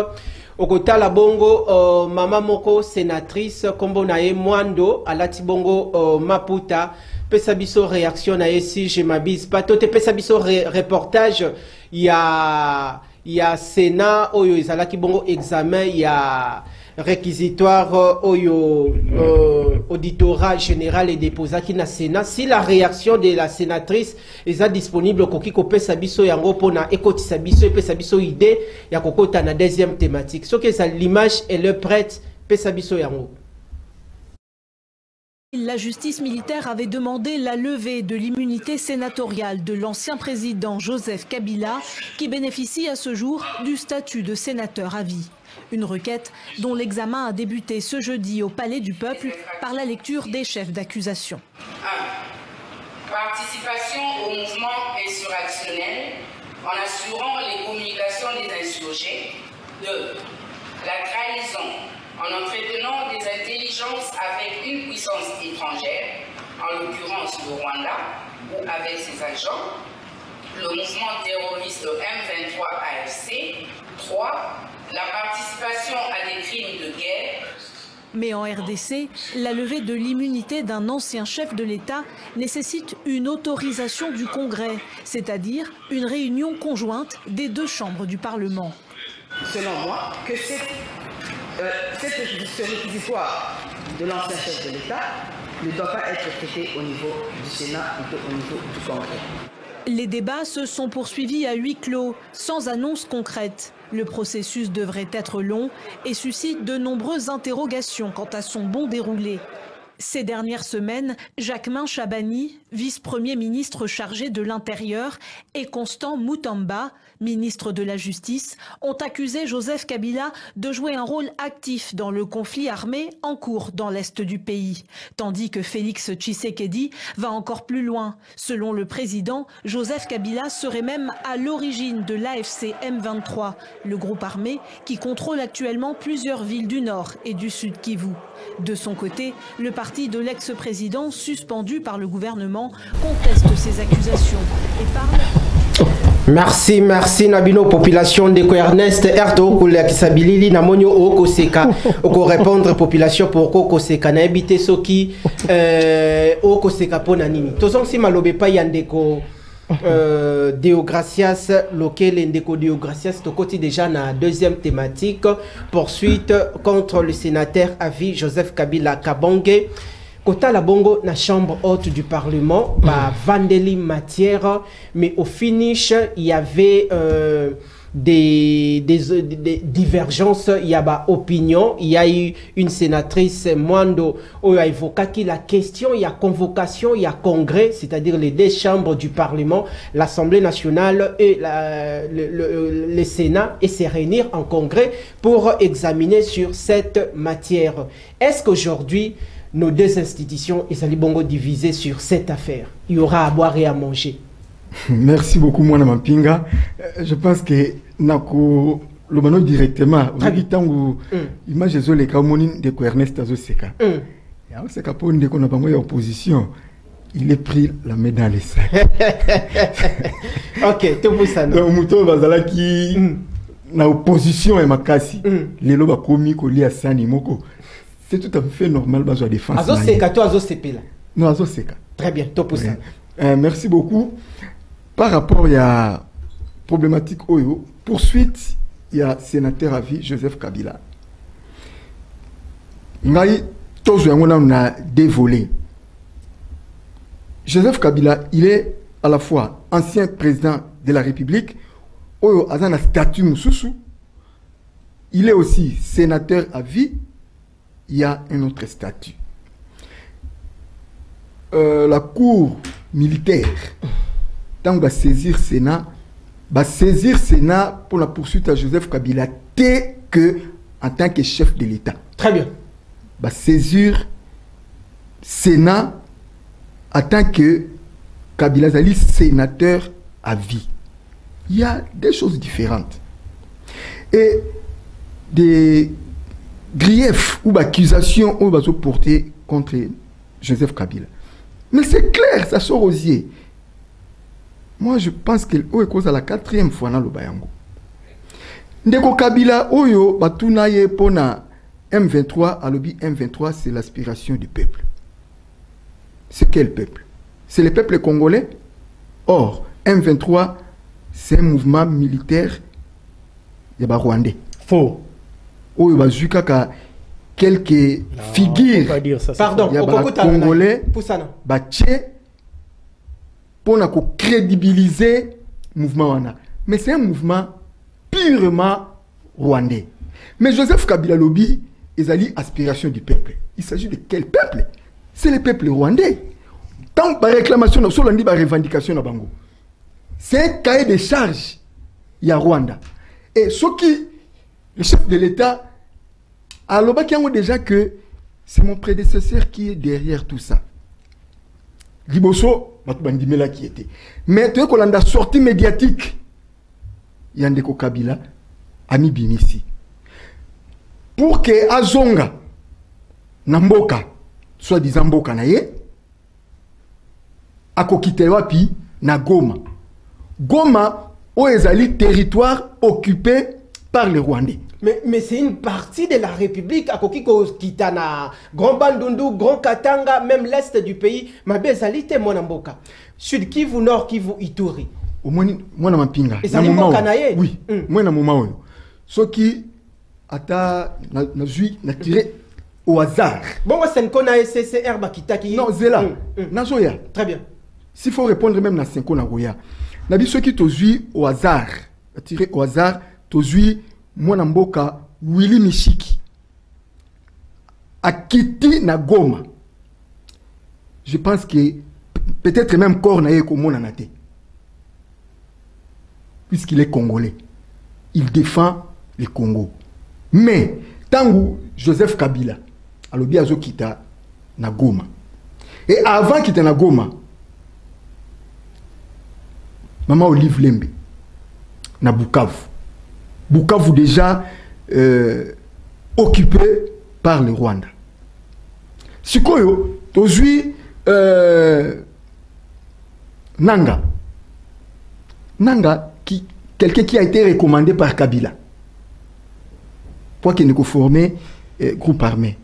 Okota la bongo, Mama Moko, sénatrice, Kombo Nae Mwando, Alati Bongo Maputa, Pesabiso réaction Nae si je m'abuse pas, Tote Pesabiso reportage, il y a Sénat, Oyo Izalaki Bongo examen, il y a réquisitoire Oyo auditorat général et déposa qui na Sénat. Si la réaction de la sénatrice est disponible, Koki Kope Sabiso Yango Pona Ekoti Sabiso et Sabiso idée, Yakokota na deuxième thématique. Ce que ça l'image est le prêtre Pesabiso Yango. La justice militaire avait demandé la levée de l'immunité sénatoriale de l'ancien président Joseph Kabila, qui bénéficie à ce jour du statut de sénateur à vie. Une requête dont l'examen a débuté ce jeudi au Palais du Peuple par la lecture des chefs d'accusation. 1. Participation au mouvement insurrectionnel en assurant les communications des insurgés. 2. La trahison en entretenant des intelligences avec une puissance étrangère, en l'occurrence le Rwanda, ou avec ses agents, le mouvement terroriste M23 AFC. 3. La participation à des crimes de guerre. Mais en RDC, la levée de l'immunité d'un ancien chef de l'État nécessite une autorisation du Congrès, c'est-à-dire une réunion conjointe des deux chambres du Parlement. Selon moi, que ce réquisitoire de l'ancien chef de l'État ne doit pas être traité au niveau du Sénat, plutôt au niveau du Congrès. Les débats se sont poursuivis à huis clos, sans annonce concrète. Le processus devrait être long et suscite de nombreuses interrogations quant à son bon déroulé. Ces dernières semaines, Jacquemain Chabani, vice-premier ministre chargé de l'Intérieur, et Constant Moutamba, ministre de la Justice, ont accusé Joseph Kabila de jouer un rôle actif dans le conflit armé en cours dans l'est du pays. Tandis que Félix Tshisekedi va encore plus loin. Selon le président, Joseph Kabila serait même à l'origine de l'AFC M23, le groupe armé qui contrôle actuellement plusieurs villes du nord et du sud Kivu. De son côté, le parti de l'ex-président, suspendu par le gouvernement, conteste ces accusations et parle... Merci, merci Nabino, population de Ernest Erto, Koulia Kisabilili, Namonio Oko Seka, Oko répondre population pour Oko Seka, na habité Soki, Oko Seka Ponanini. Tozong si malobe pa yandeko Deogracias, lequel Ndeko Deogracias, to côté déjà na deuxième thématique, poursuite contre le sénateur avis Joseph Kabila Kabonge. Kota la bongo na chambre haute du Parlement, bah vandeli matière, mais au finish il y avait des divergences, il y a bah opinion, il y a eu une sénatrice Mwando qui a évoqué la question, il y a convocation, il y a congrès, c'est-à-dire les deux chambres du Parlement, l'Assemblée nationale et le Sénat, et se réunir en congrès pour examiner sur cette matière. Est-ce qu'aujourd'hui nos deux institutions et Sali Bongo divisées sur cette affaire? Il y aura à boire et à manger. Merci beaucoup, Mwana Mampinga. Je pense que Nako le mano directement. Image de les Kamonin de Ernest Azoseka. C'est pour une qu'on a pas opposition. Il est pris la main dans les sacs. Ok, tout pour ça. Donc, Mouton Bazala qui na opposition et Makasi. Les lobes commis collés à Sani Moko. C'est tout à fait normal, besoin de défense. Azoseka, toi Azoseka. Non, Azoseka. Très bien, tout pour ça. Merci beaucoup. Par rapport à la problématique Oyo, poursuite, il y a sénateur à vie Joseph Kabila. On a dévolé. Joseph Kabila, il est à la fois ancien président de la République, Oyo a un statut Moussoussou. Il est aussi sénateur à vie. Il y a un autre statut. La cour militaire, tant que va saisir Sénat pour la poursuite à Joseph Kabila, que en tant que chef de l'État. Très bien. Va saisir Sénat en tant que Kabila Zali sénateur à vie. Il y a des choses différentes. Et des griefs ou accusations on va se porter contre Joseph Kabila. Mais c'est clair, ça sort aux yeux. Moi, je pense qu'il est cause à la 4e fois dans le Bayango. Ndeko Kabila, Oyo, Batunaye, Pona, M23, à l'objet M23, c'est l'aspiration du peuple. C'est quel peuple? C'est le peuple congolais. Or, M23, c'est un mouvement militaire rwandais. Faux. Oyo bazuka quelques figures. Pardon, il y a congolais pour crédibiliser le mouvement. Mais c'est un mouvement purement rwandais. Mais Joseph Kabila Lobi, ils ont aspiration du peuple. Il s'agit de quel peuple? C'est le peuple rwandais. Tant que réclamation, sur la revendication à Bango. C'est un cahier de charges. Il y a Rwanda. Et ce qui, le chef de l'État, alors déjà que c'est mon prédécesseur qui est derrière tout ça. Liboso, Matubandimela qui était. Mais tu vois qu'on a sorti médiatique. Yandeko Kabila, Ami Binisi. Pour que Azonga, Namboka, soit-disant Mboka naye, akokite wapi na Goma. Goma, oezali territoire occupé par les Rwandais. Mais c'est une partie de la République, à Kokiko Kitana, Grand Bandundu, Grand Katanga, même l'est du pays, ma bezalité Monamboka. Sud Kivu, Nord Kivu, Ituri. Au moins, moi, na pinga. Et ça n'est oui, moi, na moment. Ce qui a tiré au hasard. Bon, moi, c'est un SCCR Bakitaki. Non, Zela. Nazoya. Très bien. S'il faut répondre même à 5 ans, Nabi, ce qui t'a au hasard, tiré au hasard, t'a Mwana Mboka Willy Mishiki a quitté na Goma. Je pense que peut-être même corps naye comme mon anate. Puisqu'il est congolais. Il défend le Congo. Mais tant que Joseph Kabila a le biazo kita na Goma. Et avant qu'il était na Goma, Maman Olive Lembe na Bukavu. Bukavu déjà occupé par le Rwanda. Sikoyo, aujourd'hui, Nanga quelqu'un qui a été recommandé par Kabila pour qu'il ne former groupe armé.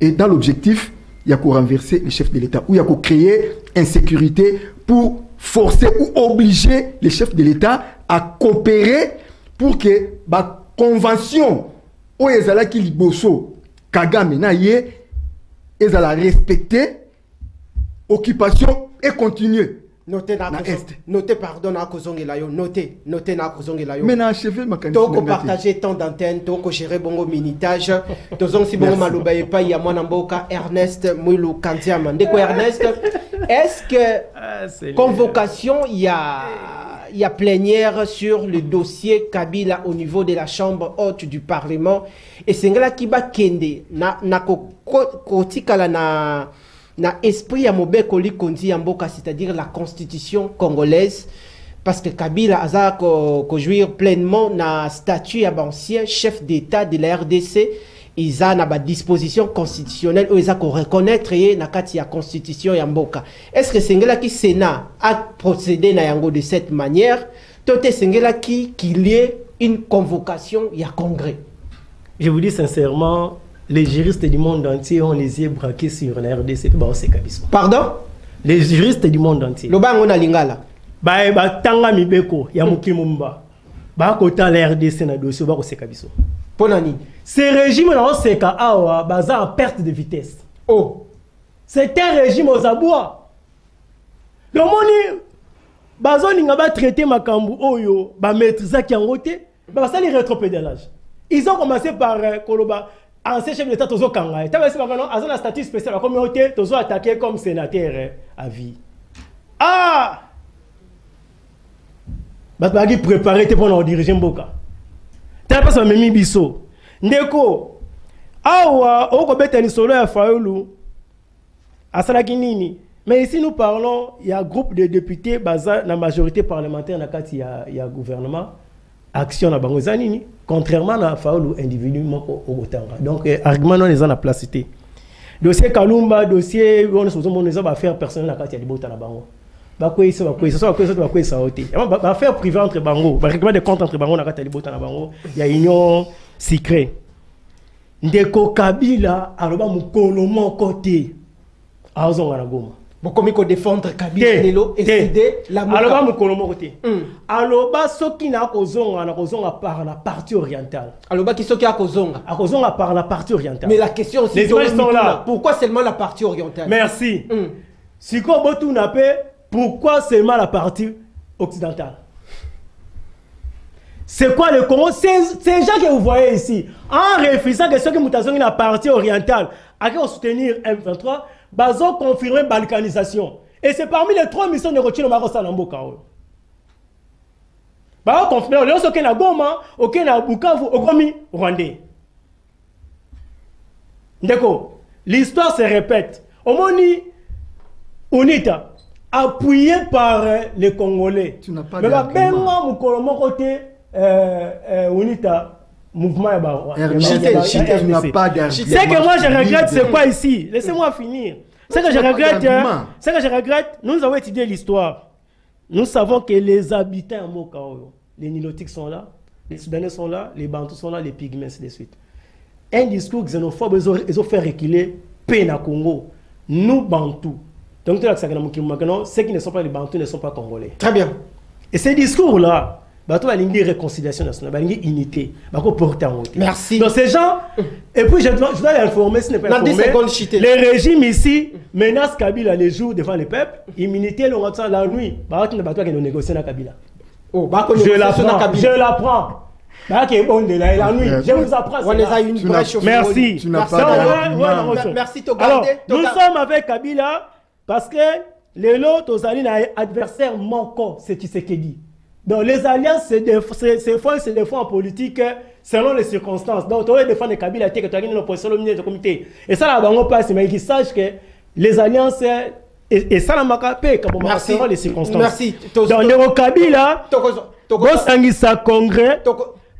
Et dans l'objectif, il y a qu'à renverser le chef de l'État, ou il y a qu'à créer insécurité pour forcer ou obliger les chefs de l'État à coopérer pour que la convention où ils allaient qui liboso Kagame na ye ils allaient respecter occupation et continuer. Notez pardon na kozongela yo notez na kozongela yo. Mais na achevé ma candidature. Toko partager temps d'antenne, toko gérer bongo minutage. Tozong si bongo maloba e pa ya mwana mboka Ernest Mwilu Kantiama. Ndeko Ernest, est-ce que convocation il y a plénière sur le dossier Kabila au niveau de la chambre haute du Parlement et c'est ngala kiba kende na kotikala na esprit ya mobeko likondi ya mboka, c'est-à-dire la constitution congolaise, parce que Kabila a ko jouir pleinement na statut ya ancien chef d'état de la RDC, ils a na ba disposition constitutionnelle où ils a ko reconnaître ye na kati ya constitution ya mboka. Est-ce que sengela ki Sénat a procédé na yango de cette manière, tote sengela qu'il y ait une convocation ya congrès? Je vous dis sincèrement, les juristes du monde entier ont les yeux braqués sur la RDC. Pardon? Les juristes du monde entier. Lobango na lingala. Tanga mibeko ya mukimumba. Ba kota la RDC na dossier ba ko sekabiso. Ponani. Ces régimes na seka awa baza en perte de vitesse. Oh. C'est un régime aux abois. Le moni bazo ninga ba traiter makambu oyo ba maîtriser ki angote, ba sali rétropédalage. Ils ont commencé par Koloba. Ancien chef de l'État, Tozo Kangaï. Tu as un statut spécial, la communauté, Tozo attaqué comme sénateur à vie. Ah! Batbagi préparé pour nous diriger Mboka. Tu as pas ça, Mimi Bisso. Ndeko. Awa, Oko Betani Solo à Fayoulou. À Salakinini. Mais ici, nous parlons, il y a un groupe de députés, basé dans la majorité parlementaire, il y a gouvernement. Action na bango zanini contrairement à Faoulou individu moko ogotanga. Donc argument non les en a placité. Dossier Kalumba, dossier on se demande les affaires personnelles na kati ya libota na bango. Ba ko isa oti. Ba affaire privée entre bango, ba règlement de compte entre bango na kati ya libota na bango, il y a union secret. Ndeko Kabila aloba mukolo moko te. Azonga na Goma. Bokomi ko défendre Kabila lelo et céder la moka. Aloba mukolo moko te. Aloba soki na kozonga par la partie orientale. Aloba ki soki akozonga par la partie orientale. Mais la question aussi les images sont là. Pourquoi seulement la partie orientale? Merci. Si ko botu na pe, pourquoi seulement la partie occidentale? C'est quoi le Congo? Ces gens que vous voyez ici, en réfléchissant que ceux qui sont la partie orientale, à qui on soutenir M23, bazo confirmer balkanisation. Et c'est parmi les 3 missions de Rochino Marosa Namboka. Bazo confirmer, on est au Goma, au Bukavu, au Gomi, Rwandais. D'accord. L'histoire se répète. Au Moni, UNITA, appuyé par les Congolais. Tu n'as pas d'argument. Mais UNITA, mouvement c'est que moi je regrette, c'est quoi ici? Laissez-moi finir. Ce que je regrette, nous avons étudié l'histoire. Nous savons que les habitants en Mokao, les Nilotiques sont là, les Soudanais sont là, les Bantous sont là, les Pygmées, ainsi de suite. Un discours xénophobe, ils ont fait reculer Pena Congo, nous Bantous. Donc, ceux qui ne sont pas les Bantous ne sont pas Congolais. Très bien. Et ces discours-là, bateau a une réconciliation nationale, une unité, porter en haut. Merci. Donc ces gens, et puis je dois l'informer, ce n'est pas informé. Les régimes ici menacent Kabila les jours devant le peuple, immunité le matin, la nuit. Bateau qui nous négocie avec Kabila. Je l'apprends. La nuit, je vous apprends. Merci. Merci. Alors, nous sommes avec Kabila parce que les lots aux adversaires manquants, c'est ce qu'il dit. Donc les alliances se défendent en politique selon les circonstances. Donc tu vas défendre Kabila, tu as une opposition au milieu du comité. Et ça, là, on passe, mais qu'ils sachent que les alliances et ça, la macapé, selon les circonstances. Merci. Donc le Kabila, on sa congrès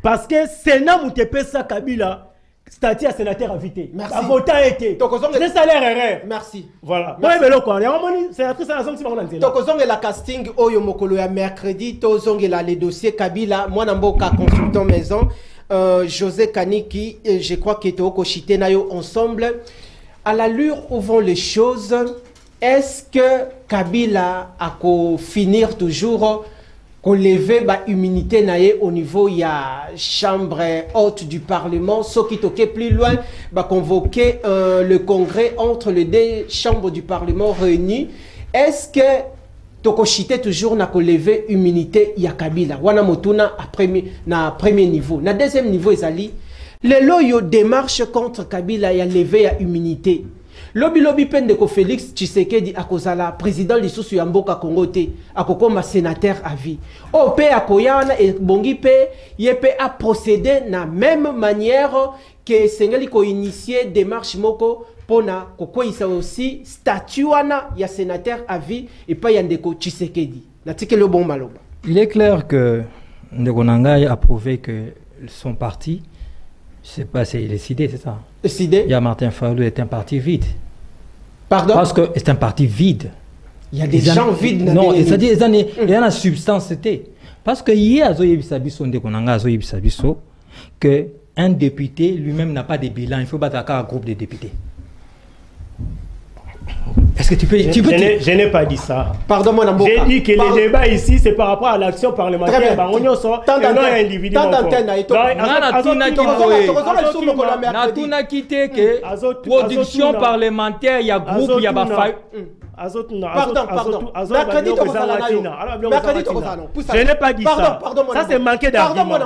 parce que Sénat Moutepesa Kabila, statut à sénateur invité. Merci. À voter été. C'est salaire erreur. Merci. Voilà. Moi, je vais le quoi. Il y a un sénatrice à la zone qui va en entendre. Tokozonge la casting oyo mokolo ya mercredi tozonge la les dossiers Kabila moi namboka consultant maison José Kaniki je crois que toko chité nayo ensemble à l'allure où vont les choses. Est-ce que Kabila a finir toujours qu'on lever ba immunité naie au niveau il y a chambre haute du Parlement, ce qui toque plus loin va convoquer le congrès entre les deux chambres du Parlement réunies. Est-ce que tokoshite toujours na ko lever immunité ya Kabila wana motuna na premier niveau na deuxième niveau ezali les loyo démarche contre Kabila ya lever ya immunité. Lobi pende ko Félix Tshisekedi akozala président lisusu ya mboka Congo te akokoma sénateur à vie. O pe akoyana et bongi pe yepe a procéder na même manière que sengeli ko initier démarche moko pona kokoisa aussi statut wana ya sénateur à vie et pas yandeko Tshisekedi. Natike le bon maloba. Il est clair que Ndeko Nangai a prouvé que son parti, je sais pas, c'est décidé, c'est ça. Décidé. Il y a Martin Fayulu est un parti vide. Pardon? Parce que c'est un parti vide. Il y a des gens vides. Non, c'est-à-dire il y a une substance c'était. Parce que hier que un député lui-même n'a pas de bilan, il faut battre un groupe de députés. Est-ce que tu peux... Je n'ai pas dit ça. Pardon, mon amour. J'ai dit que le débat ici, c'est par rapport à l'action parlementaire. Production parlementaire, il y a groupe, il y a pardon. Je n'ai pas dit ça. Ça, c'est manquer d'argument.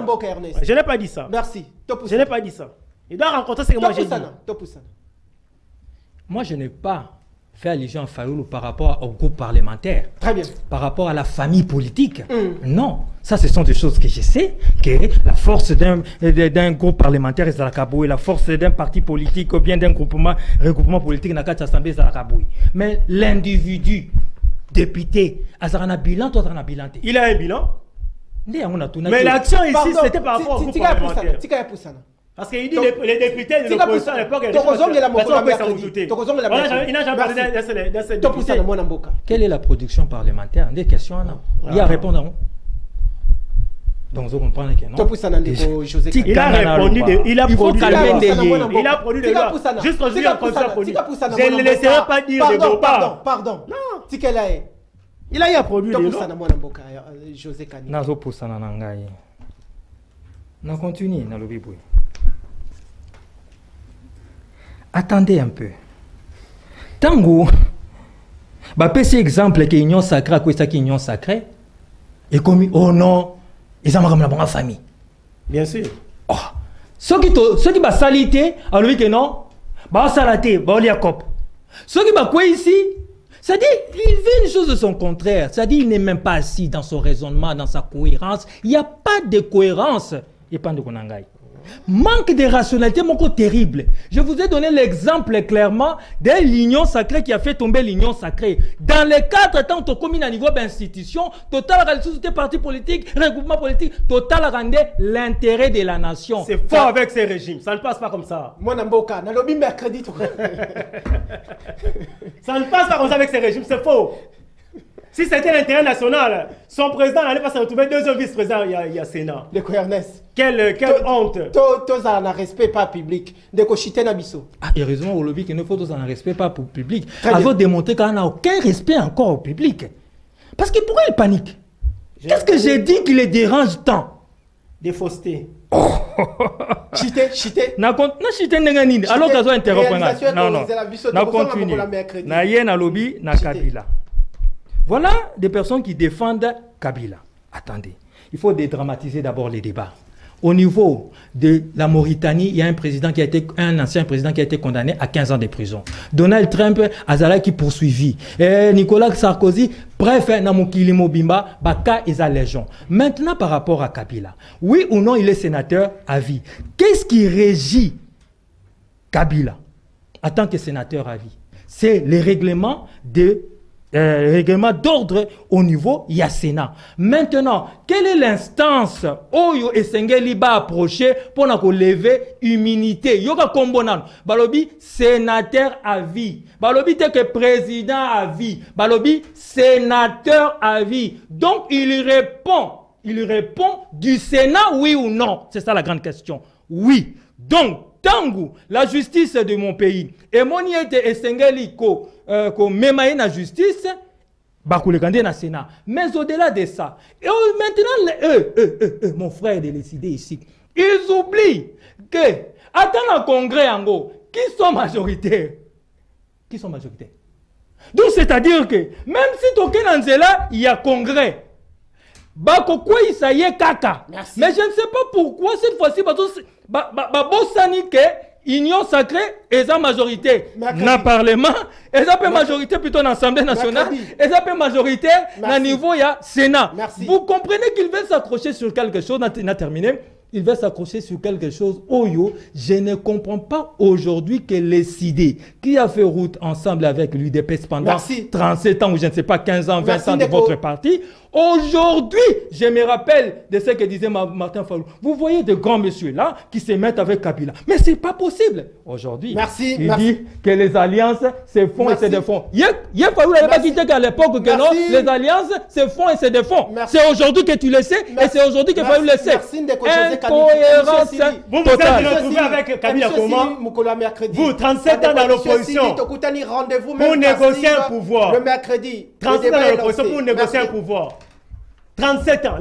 Je n'ai pas dit ça. Merci. Je n'ai pas dit ça. Il doit rencontrer ce que moi j'ai dit. Moi, je n'ai pas fait allusion à Fayulu par rapport au groupe parlementaire. Très bien. Par rapport à la famille politique. Non. Ça, ce sont des choses que je sais, que la force d'un groupe parlementaire est à la Kaboui, la force d'un parti politique ou bien d'un regroupement politique dans cette assemblée est à la Kaboui. Mais l'individu, député, un bilan, toi, tu as un bilan. Il a un bilan. Mais l'action ici, c'était par rapport au groupe parlementaire. Parce qu'il dit les députés de l'opposition à l'époque, il n'a jamais parlé d'un seul député. Quelle est la production parlementaire? Des questions, non? Il y a à répondre. Donc, vous comprenez que non. Il a répondu, il a produit des lois. Juste aujourd'hui, en commission politique. Je ne laisserai pas dire de mots. Pardon. Non. Il a produit des lois. José Kani. On continue dans le bibouille. Attendez un peu. Tango, petit exemple que l'union sacrée, à quoi ça qui union sacrée, et comme oh non, ils ont la bonne famille. Bien sûr. Oh, ceux qui va saliter, alors que non, bah salaté, bah liakop. Ceux qui va quoi ici, c'est-à-dire il veut une chose de son contraire, c'est-à-dire il n'est même pas assis dans son raisonnement, dans sa cohérence. Il n'y a pas de cohérence. Il pas de Konangai. Manque de rationalité, mon côté terrible. Je vous ai donné l'exemple clairement de l'union sacrée qui a fait tomber l'union sacrée. Dans les 4 temps, tu commis à niveau d'institution, total la société, parti politique, regroupement politique, total rendait l'intérêt de la nation. C'est faux avec ces régimes, ça ne passe pas comme ça. Moi, Namboka, na lobby mercredi. Ça ne passe pas comme ça avec ces régimes, c'est faux. Si c'était l'intérêt national, son président n'allait pas se retrouver deuxième vice-président, il y a Sénat. De cohérence. Quelle honte. Tous en respect pas public. De cochiter nabiso. Ah, heureusement, au lobby, qu'il ne faut tous en respect pas pour le public. Avant de démontrer qu'on n'a aucun respect encore au public. Parce que pourquoi il panique? Qu'est-ce que j'ai dit qui les dérange tant? Des faussetés. Oh. Chité. Na chité n'engani. Alors qu'à interrompre. Non. Na continue. Na yé na lobby na Kabila. Voilà des personnes qui défendent Kabila. Attendez, il faut dédramatiser d'abord les débats. Au niveau de la Mauritanie, il y a un ancien président qui a été condamné à 15 ans de prison. Donald Trump, Azala qui poursuivi. Nicolas Sarkozy, bref, Namukili Mobimba, Baka et Légion. Maintenant, par rapport à Kabila, oui ou non, il est sénateur à vie. Qu'est-ce qui régit Kabila en tant que sénateur à vie? C'est les règlements de règlement d'ordre au niveau ya Sénat. Maintenant, quelle est l'instance Oyo et Sengeli ba approcher pour lever immunité? Yoka kombonan. Balobi sénateur à vie. Balobi te que président à vie. Balobi sénateur à vie. Donc il répond du Sénat oui ou non. C'est ça la grande question. Oui. Donc Tangu, la justice de mon pays, et mon yete Sengeli ko memaye na justice, bakoulekande na Sénat. Mais au-delà de ça, et maintenant, mon frère de décider ici, ils oublient que, attends le congrès en gros, qui sont majoritaires? Qui sont majoritaires? Donc c'est-à-dire que, même si token là, il y a congrès. Bako quoi il ça y est kaka. Merci. Mais je ne sais pas pourquoi cette fois-ci, Bosani que Union sacrée et sa majorité dans le Parlement, et sa majorité plutôt dans l'Assemblée nationale, et sa majorité dans niveau ya Sénat. Merci. Vous comprenez qu'il veut s'accrocher sur quelque chose, n'a terminé. Il va s'accrocher sur quelque chose. Oyo, je ne comprends pas aujourd'hui que les CID, qui a fait route ensemble avec l'UDPS pendant 37 ans, ou je ne sais pas, 15 ans, 20 ans de votre parti, aujourd'hui, je me rappelle de ce que disait Martin Fayulu. Vous voyez de grands messieurs là qui se mettent avec Kabila. Mais ce n'est pas possible. Aujourd'hui, il dit que les alliances se font et se défont. Fayulu n'avait pas quitté qu'à l'époque que non, les alliances se font et se défont. C'est aujourd'hui que tu le sais et c'est aujourd'hui que Fayulu le sait. Incohérence totale. Vous vous êtes retrouvé avec Kabila comment? Vous, 37 ans dans l'opposition, pour négocier un pouvoir. Le mercredi. 37 ans dans l'opposition pour négocier un pouvoir. 37 ans.